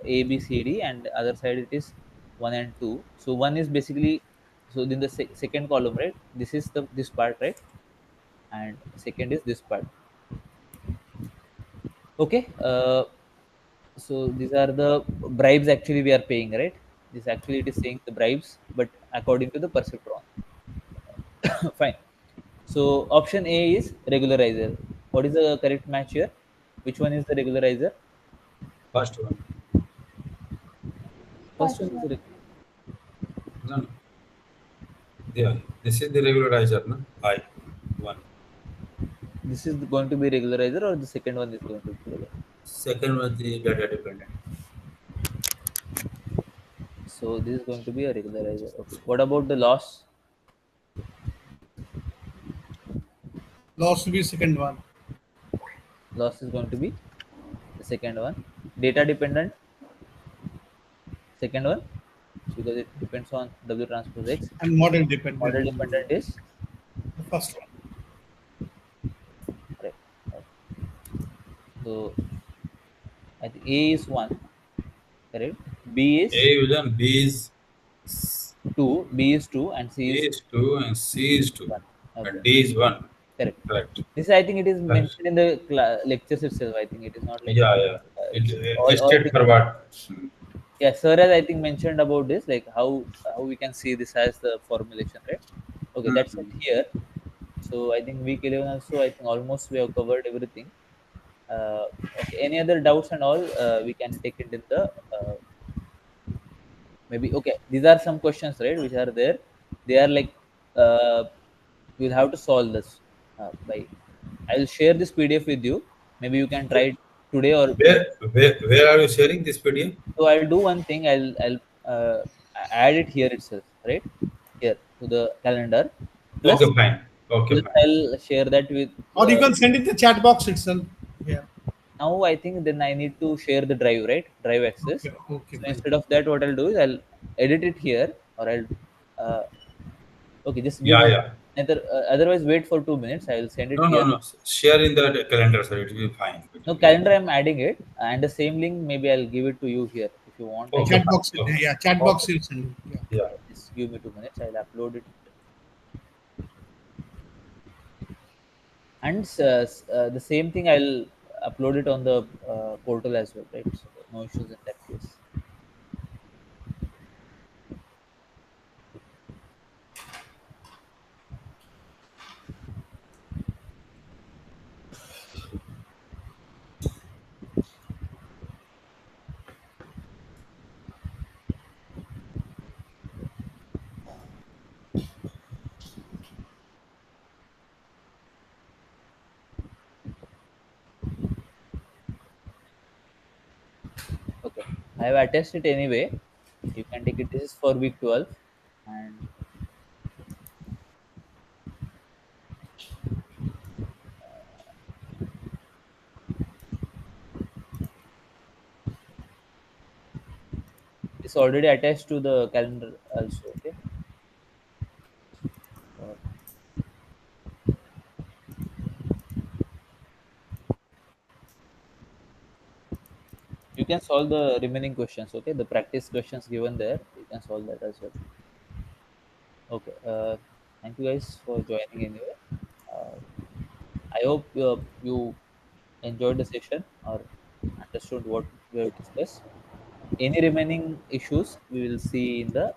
Speaker 1: A B C D, and other side it is 1 and 2. So 1 is basically, so in the second column, right? This is the this part, right? And second is this part. Okay. So these are the bribes actually we are paying, right? This actually it is saying the bribes, but according to the perceptron. Fine. So option A is regularizer. What is the correct match here? Which one is the regularizer?
Speaker 6: First one.
Speaker 1: First
Speaker 2: First
Speaker 1: one is the
Speaker 2: one.
Speaker 6: No, no. Yeah, this is the regularizer, no? I one.
Speaker 1: this is going to be regularizer, or the second one is going to be regularizer?
Speaker 6: Second one is the data dependent.
Speaker 1: So this is going to be a regularizer. Okay. What about the loss?
Speaker 4: Loss to be second one.
Speaker 1: Loss is going to be the second one. Data dependent, second one, because it depends on W transpose X.
Speaker 4: And model dependent.
Speaker 1: Model dependent is
Speaker 4: The first one.
Speaker 1: right. Okay. So I think A is one, correct. B is
Speaker 6: A is one, B is
Speaker 1: two, B is two, and
Speaker 6: A
Speaker 1: C is
Speaker 6: is two and C is two,
Speaker 1: one. Okay,
Speaker 6: and D is one.
Speaker 1: correct.
Speaker 6: Correct.
Speaker 1: This I think it is
Speaker 6: Right.
Speaker 1: mentioned in the lectures itself. I think it is not like
Speaker 6: Yeah, yeah.
Speaker 1: it's
Speaker 6: It
Speaker 1: all
Speaker 6: state forward.
Speaker 1: yeah. Sir has I think mentioned about this, like how we can see this as the formulation, right? Okay, that's it
Speaker 6: Mhm.
Speaker 1: here. So I think week 11 also I think almost we have covered everything. Uh, okay, any other doubts and all we can take it in the maybe. Okay, these are some questions, right, which are there. They are like you'll have to solve this by. I'll share this PDF with you. Maybe you can try it today or maybe.
Speaker 6: Where are you sharing this PDF?
Speaker 1: So I'll do one thing. I'll add it here itself, right here to the calendar.
Speaker 6: Okay,
Speaker 1: Plus,
Speaker 6: fine. Okay,
Speaker 1: plus
Speaker 6: fine.
Speaker 1: I'll share that with.
Speaker 4: Or you can send it the chat box itself. Yeah.
Speaker 1: Now I think then I need to share the drive, right? Drive access.
Speaker 4: Okay. Okay.
Speaker 1: So
Speaker 4: Fine.
Speaker 1: instead of that, what I'll do is I'll edit it here, or I'll. Uh, okay, just give
Speaker 6: Yeah,
Speaker 1: me.
Speaker 6: yeah.
Speaker 1: Otherwise, wait for 2 minutes. I will send it
Speaker 6: No, no,
Speaker 1: here.
Speaker 6: no. Share in the calendar, sir. It will be fine. It
Speaker 1: No
Speaker 6: will be.
Speaker 1: calendar. I'm adding it, and the same link. Maybe I'll give it to you here if you want. I
Speaker 6: Okay,
Speaker 1: can.
Speaker 4: Chat
Speaker 6: fine.
Speaker 4: box.
Speaker 6: Okay.
Speaker 4: Yeah. Chat box
Speaker 1: Okay.
Speaker 4: will send it. Yeah.
Speaker 6: Yeah.
Speaker 1: Just give me 2 minutes. I'll upload it, and the same thing. I'll upload it on the portal as well, right? So no issues in that case. Okay, I have attached it anyway. You can take it. This is for week 12, and it's already attached to the calendar also. Okay. Uh, you can solve the remaining questions. Okay, the practice questions given there. You can solve that as well. Okay. Thank you guys for joining anyway. Uh, I hope you enjoyed the session or understood what we have discussed. Any remaining issues we will see in the